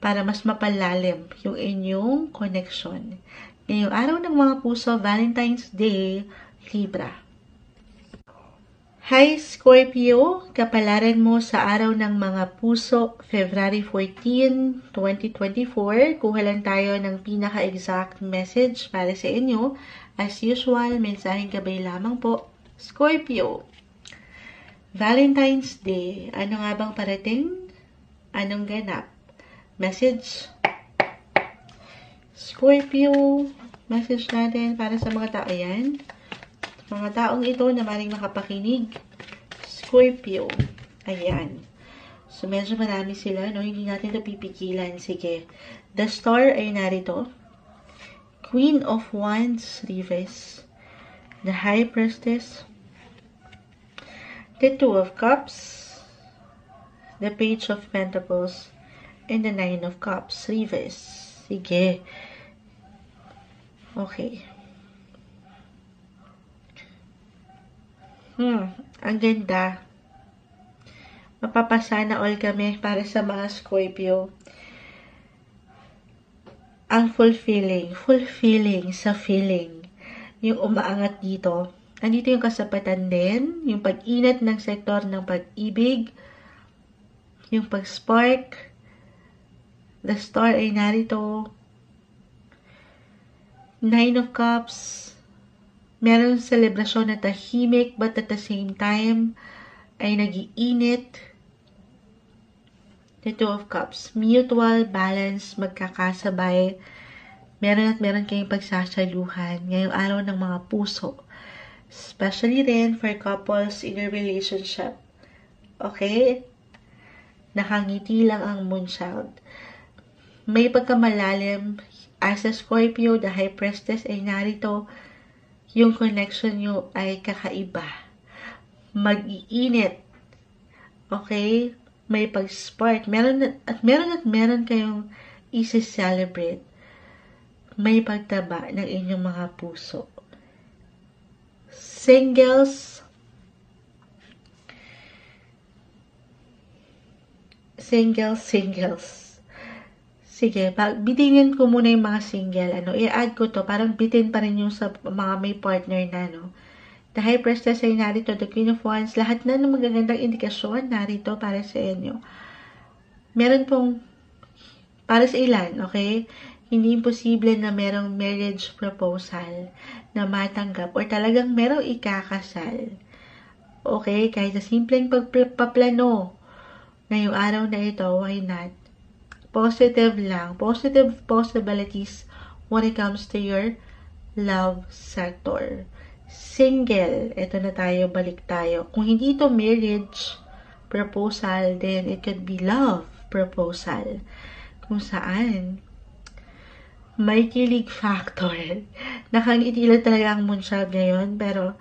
para mas mapalalim yung inyong connection. Ngayong araw ng mga puso, Valentine's Day, Libra. Hi Scorpio, kapalaran mo sa araw ng mga puso, February 14, 2024. Kuha lang tayo ng pinaka-exact message para sa inyo. As usual, mensaheng gabay lamang po. Scorpio, Valentine's Day, ano nga bang parating? Anong ganap? Message. Scorpio, message natin para sa mga tao. Ayan. Mga taong ito na maring makapakinig. Scorpio. Ayan. So, medyo marami sila, no? Hindi natin ito pipigilan. Sige. The star ay narito. Queen of Wands, Reverse. The High Priestess. The Two of Cups. The Page of Pentacles. And the Nine of Cups, Reverse. Sige. Okay. Ang ganda. Mapapasana all kami para sa mga Scorpio. Ang fulfilling sa feeling. Yung umaangat dito. Andito yung kasapatan din, yung pag-inat ng sektor ng pag-ibig, yung pag-spark. The star ay narito. Nine of Cups. Meron selebrasyon na tahimik, but at the same time, ay nag-iinit. The Two of Cups. Mutual balance, magkakasabay. Meron kayong pagsasaluhan ngayong araw ng mga puso. Especially rin for couples in a relationship. Okay? Nakangiti lang ang moonchild. may pagkamalalim. As a Scorpio, the High Priestess ay narito. Yung connection nyo ay kakaiba. Mag-iinit. Okay? May pag-spark. Meron kayong isi-celebrate. May pagtaba ng inyong mga puso. Singles. Sige, bitingin ko muna yung mga single. I-add ko to. Parang bitin pa rin yung sa mga may partner na, no? The High Priestess ay narito. The Queen of Wands. Lahat na ng magagandang indikasyon narito para sa inyo. Meron pong, para sa ilan, okay? Hindi imposible na merong marriage proposal na matanggap or talagang merong ikakasal. Okay? Kahit sa simpleng pagpaplano ngayong araw na ito, why not? Positive lang. Positive possibilities when it comes to your love sector. Single. Ito na tayo, balik tayo. Kung hindi ito marriage proposal, then it could be love proposal. Kung saan may kilig factor. Nakangiti lang talaga ang moonshot ngayon, pero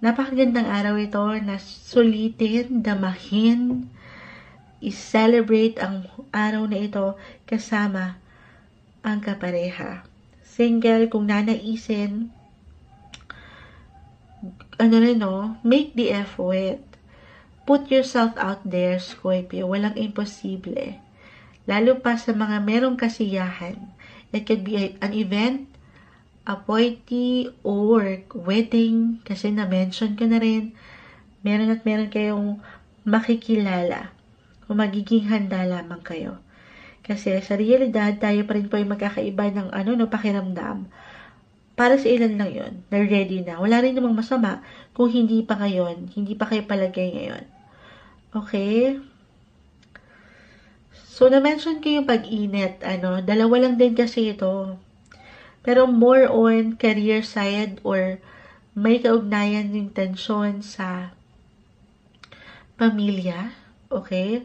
napakagandang araw ito na sulitin, damahin, i-celebrate ang araw na ito kasama ang kapareha. Single, kung nanaisin, make the effort. Put yourself out there, Scorpio. Walang imposible. Lalo pa sa mga merong kasiyahan. It could be an event, a party, or wedding. Kasi na-mention ko na rin, meron kayong makikilala. Kung magiging handa lamang kayo. Kasi sa realidad, tayo pa rin po yung magkakaiba ng pakiramdam. Para sa ilan lang yun, na ready na. Wala rin namang masama kung hindi pa ngayon, hindi pa kayo palagay ngayon. Okay? So, na-mention ko yung pag-init. Dalawa lang din kasi ito. Pero more on career side or may kaugnayan yung tensyon sa pamilya. Okay?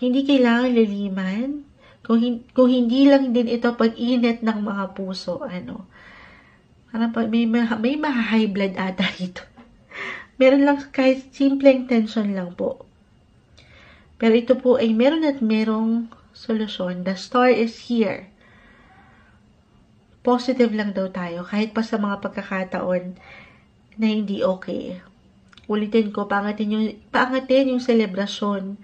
Hindi kailangan liliman. Kung hindi lang din ito pag-init ng mga puso, parang may high blood ata dito. Meron lang kahit simpleng tension lang po. Pero ito po ay merong solusyon. The star is here. Positive lang daw tayo kahit pa sa mga pagkakataon na hindi okay. Ulitin ko, paangatin yung selebrasyon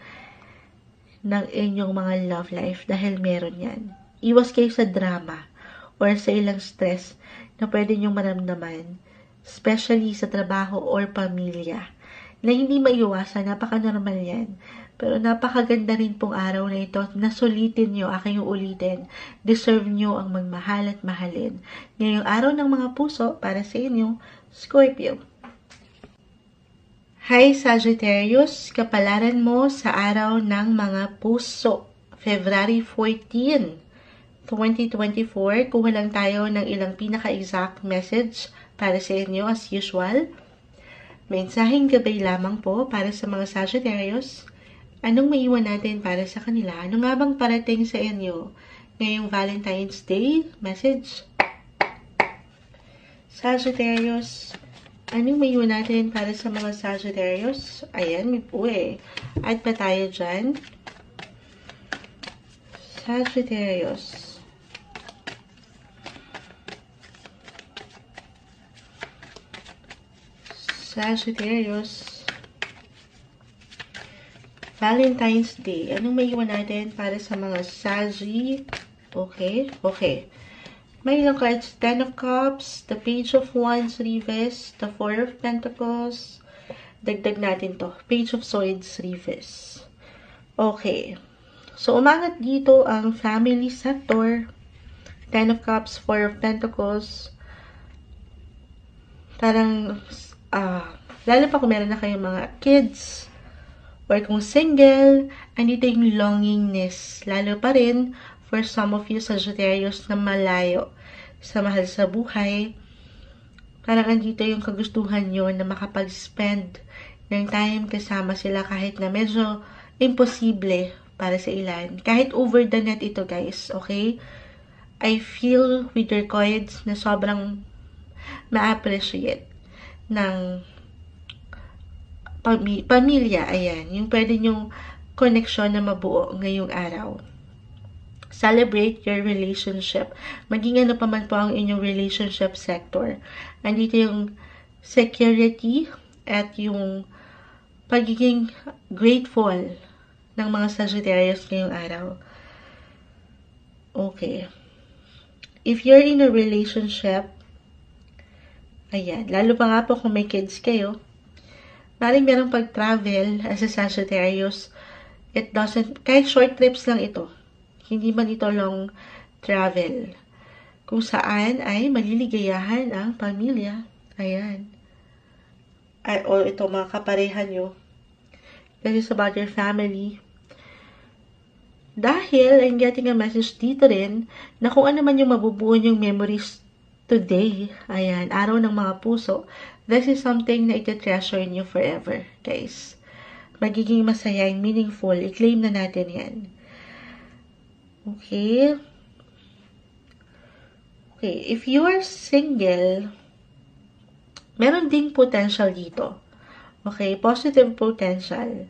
ng inyong mga love life dahil meron yan. Iwas kayo sa drama or sa ilang stress na pwede nyong maramdaman, especially sa trabaho or pamilya, na hindi maiwasan, napaka-normal yan. Pero napakaganda rin pong araw na ito na sulitin nyo, aking ulitin, deserve nyo ang magmahal at mahalin. Ngayong araw ng mga puso para sa inyo, Scorpio. Hi Sagittarius, kapalaran mo sa araw ng mga puso, February 14, 2024. Kuha lang tayo ng ilang pinaka-exact message para sa inyo as usual. Mensaheng gabay lamang po para sa mga Sagittarius. Anong maiwan natin para sa kanila? Ano nga bang parating sa inyo ngayong Valentine's Day? Message. Sagittarius, anong maiwan natin para sa mga Sagittarius? Ayan, may po eh. Add pa tayo dyan. Sagittarius. Valentine's Day. Anong maiwan natin para sa mga Saggy? Okay. May ilang cards, 10 of Cups, the Page of Wands reverse, the 4 of Pentacles. Dagdag natin to. Page of Swords reverse. Okay. So, umangat dito ang family sector. 10 of Cups, 4 of Pentacles. Parang, lalo pa kung meron na kayong mga kids, or kung single, andito yung longingness. Lalo pa rin, for some of you Sagittarius na malayo sa mahal sa buhay, parang andito yung kagustuhan nyo na makapag-spend ng time kasama sila kahit na medyo imposible para sa ilan. Kahit over the net ito, guys, okay? I feel with your cards na sobrang ma-appreciate ng pamilya. Ayan, yung pwede nyong connection na mabuo ngayong araw. Celebrate your relationship. Maging ano pa man po ang inyong relationship sector. Andito yung security at yung pagiging grateful ng mga Sagittarius ngayong araw. Okay. If you're in a relationship, ayan, lalo pa nga po kung may kids kayo, maring merong pag-travel as a Sagittarius, it doesn't, kahit short trips lang ito, hindi man ito long travel, kung saan ay maliligayahan ang pamilya, ayan, o ito mga kaparehan nyo, this is about your family. Dahil, I'm getting a message dito rin, na kung ano man yung mabubuo yung memories today, ayan, araw ng mga puso, this is something na iti-treasure nyo forever, guys. Magiging masaya and meaningful, i-claim na natin yan. Okay? Okay, if you are single, meron ding potential dito. Okay, positive potential.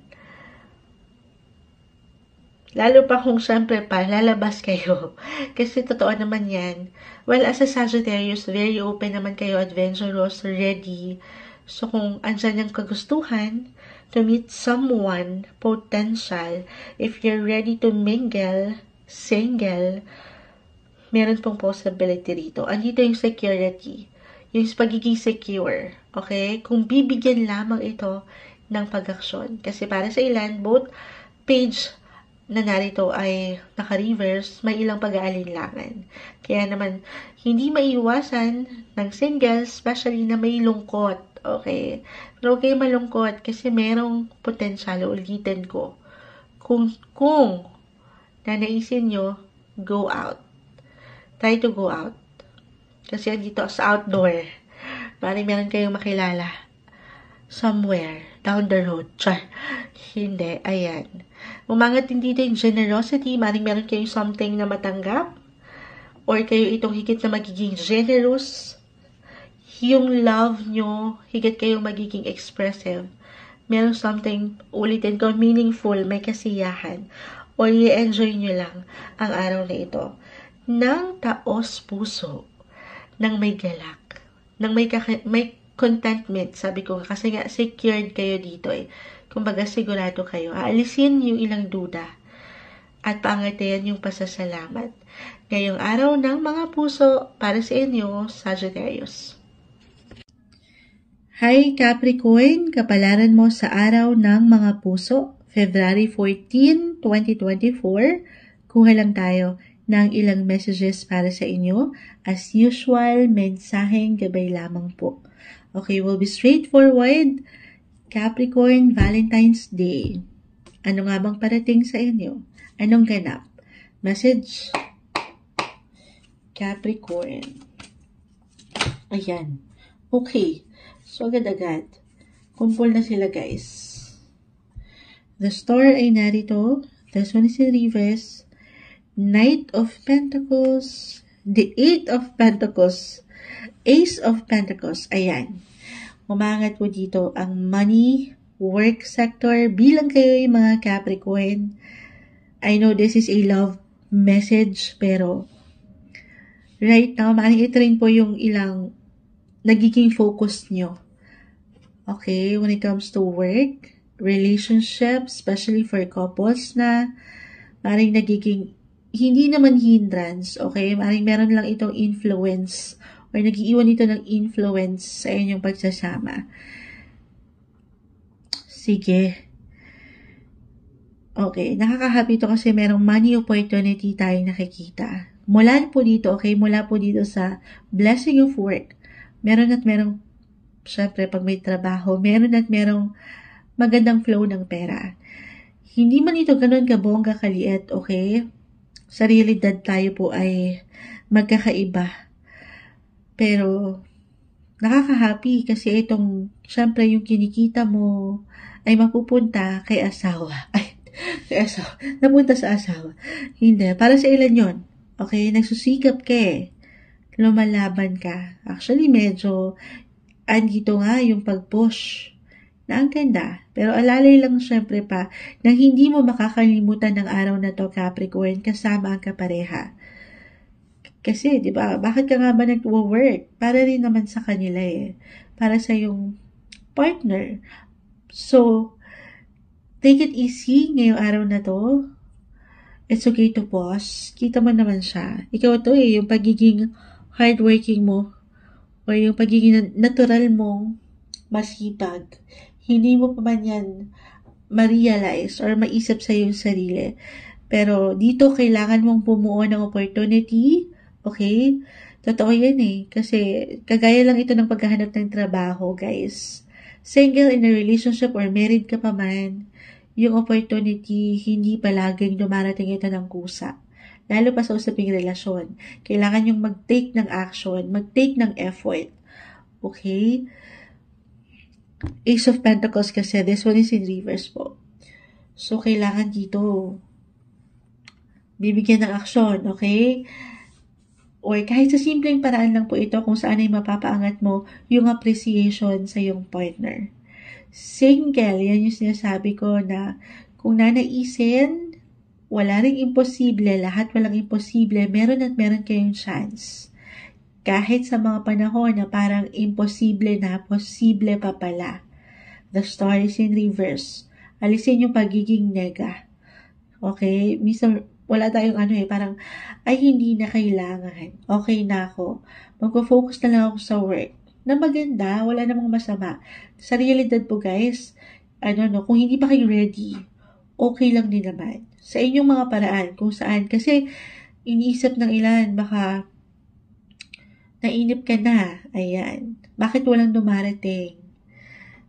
Lalo pa kung syempre pa, lalabas kayo. Kasi totoo naman yan. Well, as a Sagittarius, very open naman kayo, adventurous, ready. So, kung andyan yung kagustuhan to meet someone, potential, if you're ready to mingle, single, meron pong possibility rito. Andito yung security. Yung pagiging secure. Okay? Kung bibigyan lamang ito ng pag-aksyon. Kasi para sa ilan, both page na narito ay naka-reverse, may ilang pag-aalinlangan. Kaya naman, hindi maiwasan ng singles, especially na may lungkot. Okay? Pero okay malungkot kasi merong potential, ulitin ko. Kung nanaisin nyo, go out. Try to go out. Kasi dito sa outdoor, maring meron kayong makilala somewhere down the road. Char. Hindi. Ayan. Umangat din dito yung generosity. Maring meron kayong something na matanggap. Or kayo itong higit na magiging generous. Yung love nyo, higit kayong magiging expressive. Meron something, ulitin ko, meaningful, may kasiyahan. Or i-enjoy nyo lang ang araw na ito. Nang taos puso. Nang may galak. Nang may contentment, sabi ko, kasi nga secured kayo dito eh. Kumbaga sigurado kayo. Aalisin yung ilang duda at paangatayan yung pasasalamat. Ngayong araw ng mga puso para sa inyo, Sagittarius. Hi Capricorn, kapalaran mo sa araw ng mga puso, February 14, 2024. Kuha lang tayo ng ilang messages para sa inyo. As usual, mensaheng gabay lamang po. Okay, we'll be straightforward. Capricorn, Valentine's Day. Ano nga bang parating sa inyo? Anong ganap? Message. Capricorn. Ayan. Okay. So, agad-agad. Kumpul na sila, guys. The star ay narito. This one is in reverse. Knight of Pentacles. The Eight of Pentacles. Ace of Pentacles. Ayan. Umangat po dito ang money, work sector. Bilang kayo yung mga Capricorn. I know this is a love message, pero right now, maaaring ito rin po yung ilang nagiging focus nyo. Okay, when it comes to work, relationship, especially for couples na maaaring nagiging, hindi naman hindrance, okay? Maaaring meron lang itong influence or nag-iiwan ito ng influence sa inyong pagsasama. Sige. Okay, nakaka-happy ito kasi merong money opportunity tayong nakikita. Mula po dito, okay? Mula po dito sa blessing of work. Meron at merong, syempre, pag may trabaho, meron at merong magandang flow ng pera. Hindi man ito ganun kabongga kaliit, okay? Sa realidad tayo po ay magkakaiba. Pero, nakaka-happy kasi itong, syempre, yung kinikita mo ay mapupunta kay asawa. Ay, Napunta sa asawa. Hindi. Para sa ilan yon. Okay? Nagsusikap ka eh. Lumalaban ka. Actually, medyo andito nga yung pag-push na ang ganda. Pero alalay lang syempre pa na hindi mo makakalimutan ng araw na to, Capricorn, kasama ang kapareha. Kasi, di ba, bakit ka nga ba nag-work? Para rin naman sa kanila eh. Para sa yung partner. So, take it easy ngayong araw na to. It's okay to pause. Kita mo naman siya. Ikaw to eh, yung pagiging hardworking mo o yung pagiging natural mong masipag. Hindi mo pa man yan ma-realize or maisip sa iyong sarili. Pero dito, kailangan mong bumuo ng opportunity. Okay? Totoo yan eh. Kasi kagaya lang ito ng paghahanap ng trabaho, guys. Single in a relationship or married ka pa man, yung opportunity, hindi palaging dumarating ito ng kusa. Lalo pa sa usaping relasyon. Kailangan yung mag-take ng action, mag-take ng effort. Okay? Ace of Pentacles kasi, this one is in reverse po. So, kailangan dito bibigyan ng action, okay? Or kahit sa simpleng paraan lang po ito kung saan ay mapapaangat mo yung appreciation sa iyong partner. Single, yan yung sinasabi ko na kung nanaisin, wala ring imposible, lahat walang imposible, meron at meron kayong chance. Kahit sa mga panahon na parang imposible na, posible pa pala. The star is in reverse. Alisin yung pagiging nega. Okay? Minsan, wala tayong parang, ay hindi na kailangan. Okay na ako. Magpo-focus na lang ako sa work. Na maganda, wala namang masama. Sa realidad po guys, kung hindi pa kayo ready, okay lang din naman. Sa inyong mga paraan, kung saan. Kasi, iniisip ng ilan, baka, nainip ka na. Ayan. Bakit walang dumarating?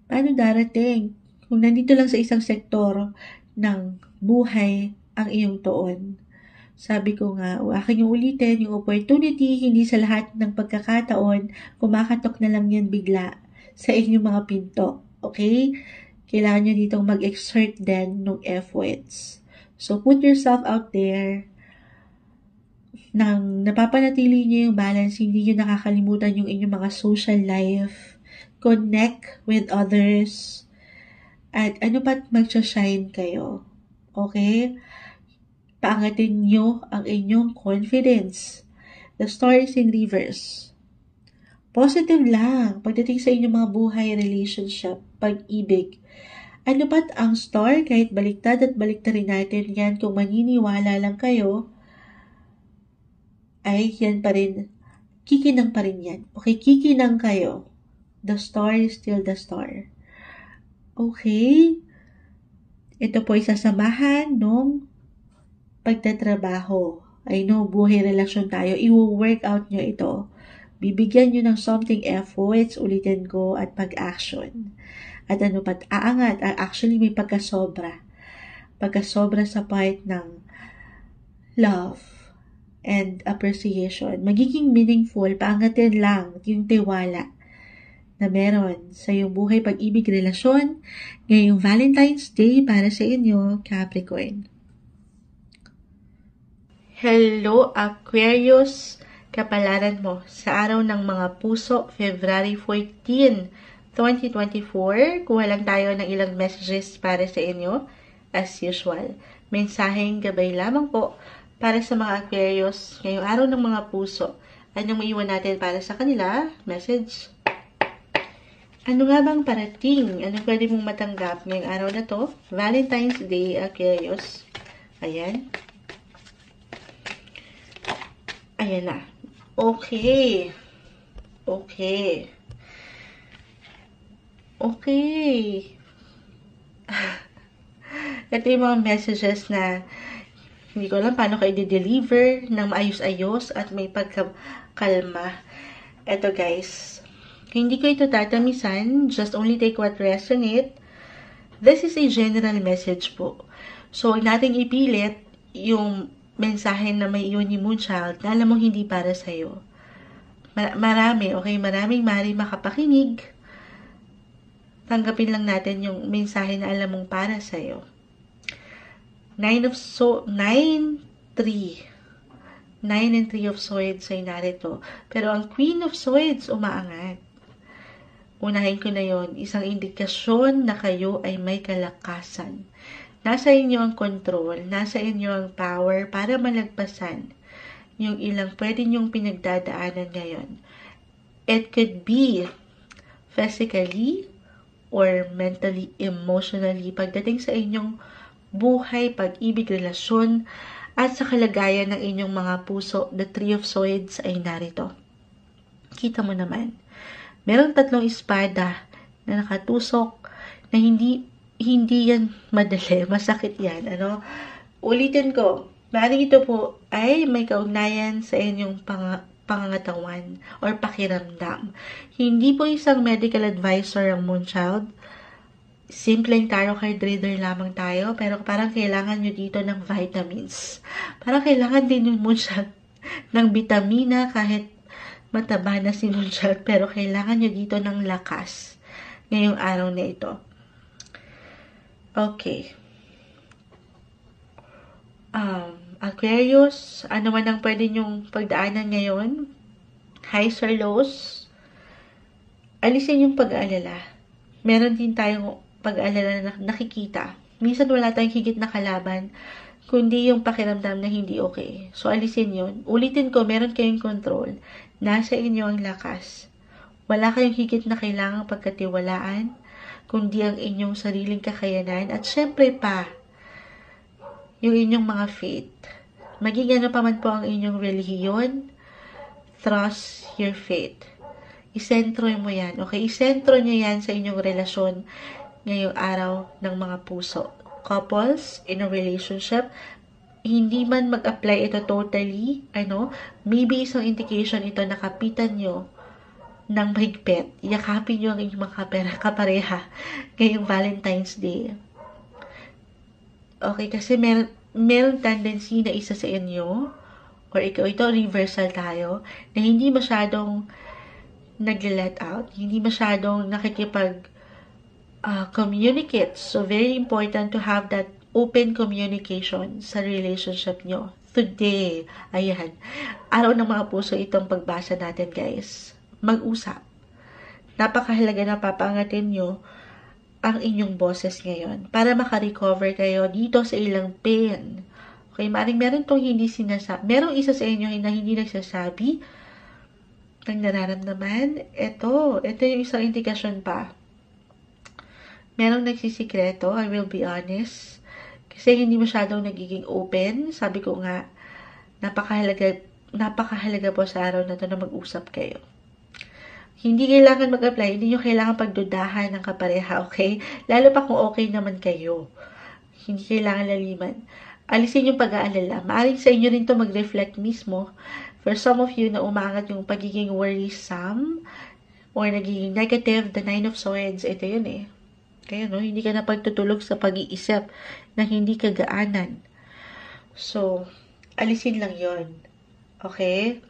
Paano darating? Kung nandito lang sa isang sektor ng buhay ang iyong tuon. Sabi ko nga, akin yung ulitin, yung opportunity, hindi sa lahat ng pagkakataon, kumakatok na lang yan bigla sa inyong mga pinto. Okay? Kailangan nyo ditong mag-exert din ng efforts. So, put yourself out there. Nang napapanatili nyo yung balance, hindi nyo nakakalimutan yung inyong mga social life. Connect with others. At mag-shine kayo. Okay? Paangatin nyo ang inyong confidence. The star is in reverse. Positive lang. Pagdating sa inyong mga buhay, relationship, pag-ibig. Ang star, kahit baliktad at baliktarin natin yan, kung maniniwala lang kayo, ay yan pa rin, kikinang pa rin yan. Okay, kikinang kayo. The star is still the star. Okay? Ito po ay sasamahan nung pagtatrabaho. I know, buhay relasyon tayo. I-work out nyo ito. Bibigyan nyo ng something efforts, ulitin ko, at pag-action. At aangat. Actually, may pagkasobra. Pagkasobra sa part ng love and appreciation. Magiging meaningful, paangatin lang yung tiwala na meron sa iyong buhay, pag-ibig, relasyon, ngayong Valentine's Day para sa inyo, Capricorn. Hello, Aquarius! Kapalaran mo sa araw ng mga puso, February 14, 2024. Kuha lang tayo ng ilang messages para sa inyo, as usual. Mensaheng gabay lamang po para sa mga Aquarius ngayong araw ng mga puso. Anong maiwan natin para sa kanila? Message. Ano nga bang parating? Anong pwede mong matanggap ngayong araw na to? Valentine's Day, Aquarius. Ayan. Ayan na. Okay. Okay. Okay. Ito yung mga messages na hindi ko alam paano kayo i-deliver ng maayos-ayos at may pagkakalma. Ito guys. Hindi ko ito tatamisan. Just only take what resonate. This is a general message po. So, huwag nating ipilit yung mensahe na may iwan ni Moonchild na alam mo hindi para sa'yo. Marami, okay? Maraming makapakinig. Tanggapin lang natin yung mensahe na alam mong para sa'yo. 9 and 3 of Swords ay narito. Pero ang Queen of Swords umaangat. Unahin ko na yon, isang indikasyon na kayo ay may kalakasan. Nasa inyo ang control, nasa inyo ang power para malagpasan yung ilang pwede nyong pinagdadaanan ngayon. It could be physically or mentally, emotionally, pagdating sa inyong buhay, pag-ibig, relasyon, at sa kalagayan ng inyong mga puso. The Three of Swords ay narito. Kita mo naman. Merong 3 espada na nakatusok na hindi yan madali. Masakit yan. Ulitin ko. Maaaring ito po ay may kaugnayan sa inyong pangangatawan or pakiramdam. Hindi po isang medical advisor ang Moonchild. Simpleng tarot card reader lamang tayo, pero parang kailangan nyo dito ng vitamins. Parang kailangan din yung Moonchild ng vitamina kahit mataba na si Moonchild, pero kailangan nyo dito ng lakas ngayong araw na ito. Okay. Aquarius, ano man ang pwede nyong pagdaanan ngayon, highs or lows, alisin yung pag-aalala. Meron din tayong pag-aalala na nakikita. Minsan wala tayong higit na kalaban, kundi yung pakiramdam na hindi okay. So, alisin yun. Ulitin ko, meron kayong control. Nasa inyo ang lakas. Wala kayong higit na kailangang pagkatiwalaan, kundi ang inyong sariling kakayanan. At syempre pa, yung inyong mga faith. Maging ano pa man po ang inyong relihiyon, trust your faith. Isentro mo yan. Okay? Isentro nyo yan sa inyong relasyon ngayong araw ng mga puso. Couples in a relationship, hindi man mag-apply ito totally, maybe isang indication ito na kapitan nyo ng mahigpit. Yakapin nyo ang inyong mga kapareha ngayong Valentine's Day. Okay, kasi meron tendency na isa sa inyo, or ito reversal tayo, na hindi masyadong nag-let out, hindi masyadong communicate. So, very important to have that open communication sa relationship nyo. Today, ayan, araw ng mga puso itong pagbasa natin, guys. Mag-usap. Napakahalaga na papaangatin nyo ang inyong boses ngayon para makarecover kayo dito sa ilang pain. Okay, maaaring meron tong hindi sinasabi. Merong isa sa inyo na hindi nagsasabi ng nararamdaman. Ito yung isang indikasyon pa. Merong nagsisikreto, I will be honest. Kasi hindi masyadong nagiging open. Sabi ko nga, napakahalaga po sa araw na to na mag-usap kayo. Hindi kailangan mag-apply, hindi nyo kailangan pagdudahan ng kapareha, okay? Lalo pa kung okay naman kayo. Hindi kailangan laliman. Alisin yung pag-aalala. Maaring sa inyo rin to mag-reflect mismo. For some of you na umangat yung pagiging worrisome or nagiging negative, the 9 of Swords, ito yun eh. Kaya hindi ka na pagtutulog sa pag-iisip na hindi kagaanan. So, alisin lang yon. Okay?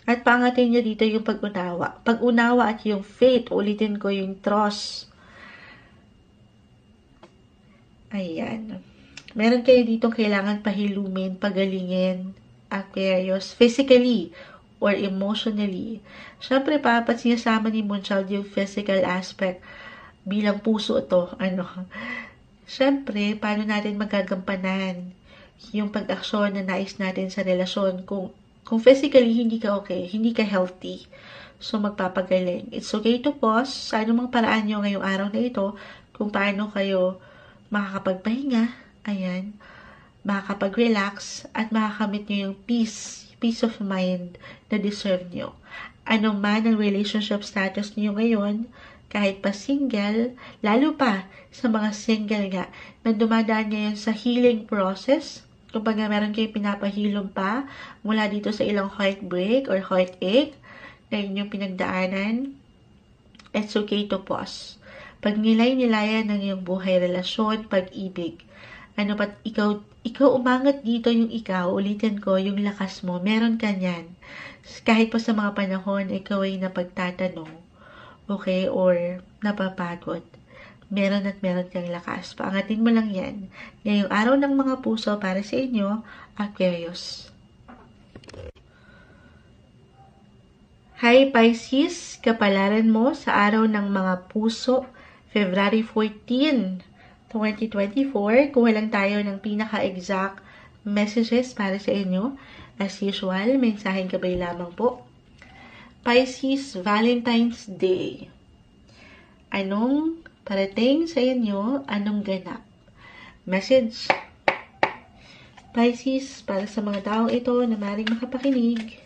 At pangatin nyo dito yung pag-unawa. Pag-unawa at yung faith. Ulitin ko yung trust. Ayan. Meron kayo dito kailangan pahilumin, pagalingin, Aquarius, physically or emotionally. Siyempre, papat sinasama ni Moonchild yung physical aspect bilang puso ito. Siyempre, paano natin magagampanan yung pag-aksyon na nais natin sa relasyon kung physically hindi ka okay, hindi ka healthy, so magpapagaling. It's okay to pause sa anumang paraan nyo ngayong araw na ito, kung paano kayo makakapagpahinga, ayan, makakapag-relax, at makakamit nyo yung peace of mind na deserve nyo. Ano man ang relationship status nyo ngayon, kahit pa single, lalo pa sa mga single nga, na dumadaan ngayon sa healing process. Kapag meron kayong pinapahilom pa mula dito sa ilang heartbreak or heartache na inyong pinagdaanan, it's okay to pause. Pag nilay-nilayan ng iyong buhay, relasyon, pag-ibig, ikaw umangat dito yung ikaw, ulitin ko, yung lakas mo, meron ka niyan. Kahit pa sa mga panahon, ikaw ay napagtatanong, okay, or napapagod. meron at meron kang lakas. Paangatin mo lang yan. Ngayong araw ng mga puso para sa inyo, Aquarius. Hi Pisces, kapalaran mo sa araw ng mga puso, February 14, 2024. Kuha lang tayo ng pinaka-exact messages para sa inyo. As usual, mensaheng gabay lamang po. Pisces, Valentine's Day. Anong parating sa inyo? Anong ganap? Message. Pisces, para sa mga taong ito na maaaring makapakinig.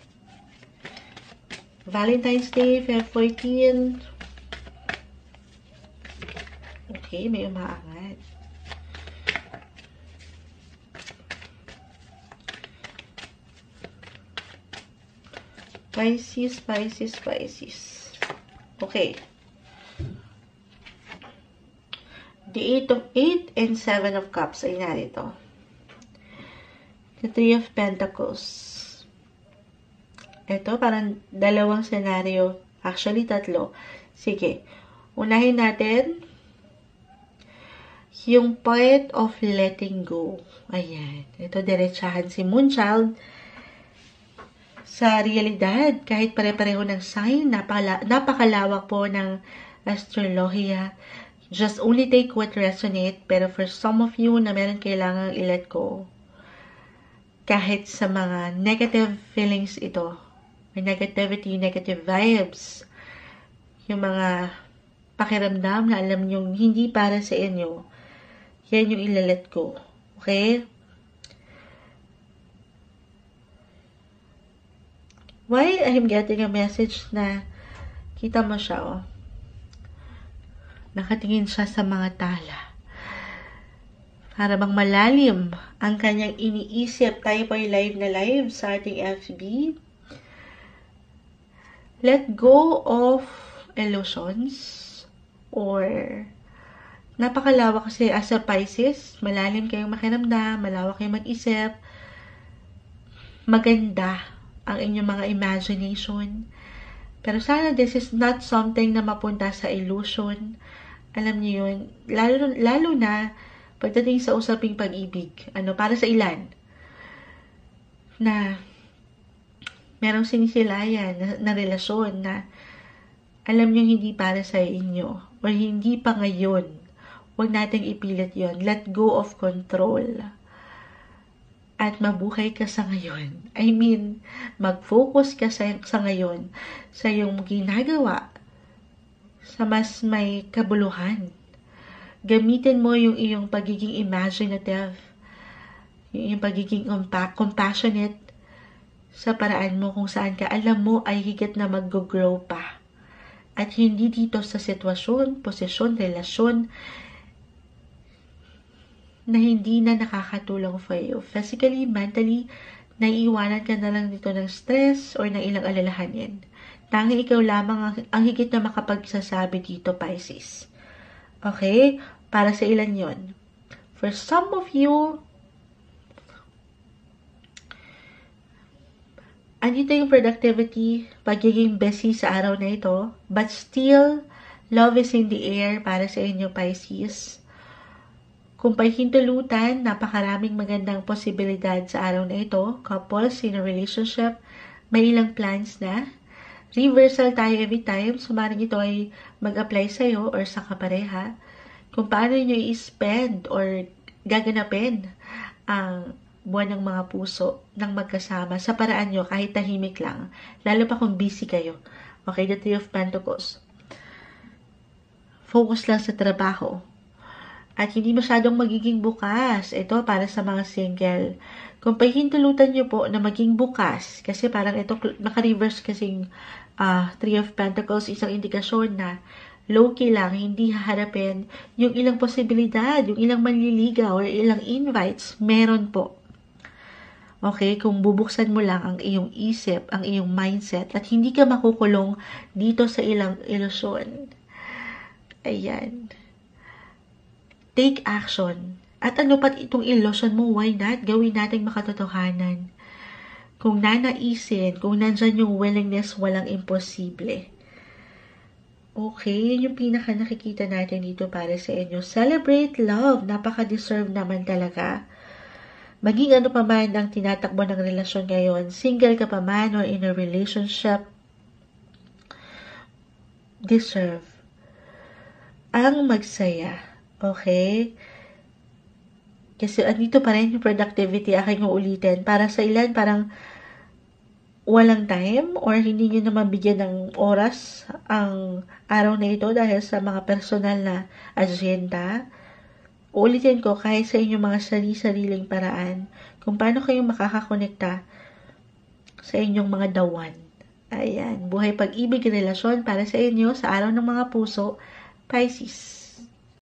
Valentine's Day, Feb 14. Okay, may umaangat. Pisces, Pisces, Pisces. Okay. The 8 and 7 of Cups ay narito. The 3 of Pentacles. Ito, parang dalawang senaryo. Actually, tatlo. Sige. Unahin natin yung part of letting go. Ayan. Ito, diretsahan si Moonchild sa realidad. Kahit pare-pareho ng sign, napakalawak po ng astrolohiya. Just only take what resonate. Pero for some of you na meron kailangang i-let go, kahit sa mga negative feelings ito, may negativity, negative vibes, yung mga pakiramdam na alam nyo hindi para sa inyo, yan yung ilalet go. Okay? Why I'm getting a message na kita mo siya, oh. Nakatingin siya sa mga tala. Para bang malalim ang kanyang iniisip. Tayo po ay live na live sa ating FB. Let go of illusions, or napakalawak kasi as a Pisces, malalim kayong makiramdam, malawak kayong mag-isip, maganda ang inyong mga imagination. Pero sana this is not something na mapunta sa illusion. Alam niyo yun, lalo na pagdating sa usaping pag-ibig. Para sa ilan na merong sinisilayan na relasyon na alam nyo hindi para sa inyo o hindi pa ngayon. Huwag nating ipilit yon. Let go of control. At mabuhay ka sa ngayon. I mean, mag-focus ka sa ngayon sa iyong ginagawa sa mas may kabuluhan. Gamitin mo yung iyong pagiging imaginative, yung iyong pagiging compassionate, sa paraan mo kung saan ka alam mo ay higit na mag-grow pa. At hindi dito sa sitwasyon, posisyon, relasyon na hindi na nakakatulong for you. Physically, mentally, naiiwanan ka na lang dito ng stress or ng ilang alalahanin. Tanging ikaw lamang ang higit na makapagsasabi dito, Pisces. Okay? Para sa ilan yon. For some of you, andito yung productivity, pagiging busy sa araw na ito, but still, love is in the air para sa inyo, Pisces. Kung pahintulutan, napakaraming magandang posibilidad sa araw na ito. Couples in a relationship, may ilang plans na. Reversal tayo every time, so maaaring ito ay mag-apply sa'yo or sa kapareha. Kung paano nyo i-spend or gaganapin ang buwan ng mga puso ng magkasama sa paraan nyo kahit tahimik lang. Lalo pa kung busy kayo. Okay, the 3 of Pentacles. Focus lang sa trabaho. At hindi masyadong magiging bukas. Ito para sa mga single. Kung pahintulutan nyo po na maging bukas, kasi parang ito naka-reverse kasing 3 of Pentacles, isang indikasyon na low-key lang, hindi haharapin yung ilang posibilidad, yung ilang manliligaw or ilang invites, meron po. Okay, kung bubuksan mo lang ang iyong isip, ang iyong mindset, at hindi ka makukulong dito sa ilang ilusyon. Ayan. Take action. At ano pat itong ilusyon mo, why not? Gawin nating makatotohanan. Kung nanaisin, kung nandyan yung willingness, walang imposible. Okay, yun yung pinaka nakikita natin dito para sa inyo. Celebrate love. Napaka-deserve naman talaga. Maging ano pa man ang tinatakbo ng relasyon ngayon, single ka pa man or in a relationship, deserve ang magsaya. Okay? Kasi andito pa rin yung productivity, aking uulitin. Para sa ilan, parang walang time or hindi nyo naman bigyan ng oras ang araw na ito dahil sa mga personal na agenda. Uulitin ko, kahit sa inyong mga sarili-sariling paraan, kung paano kayo makakakonekta sa inyong mga dawan. Ayan, buhay pag-ibig relasyon para sa inyo sa araw ng mga puso, Pisces.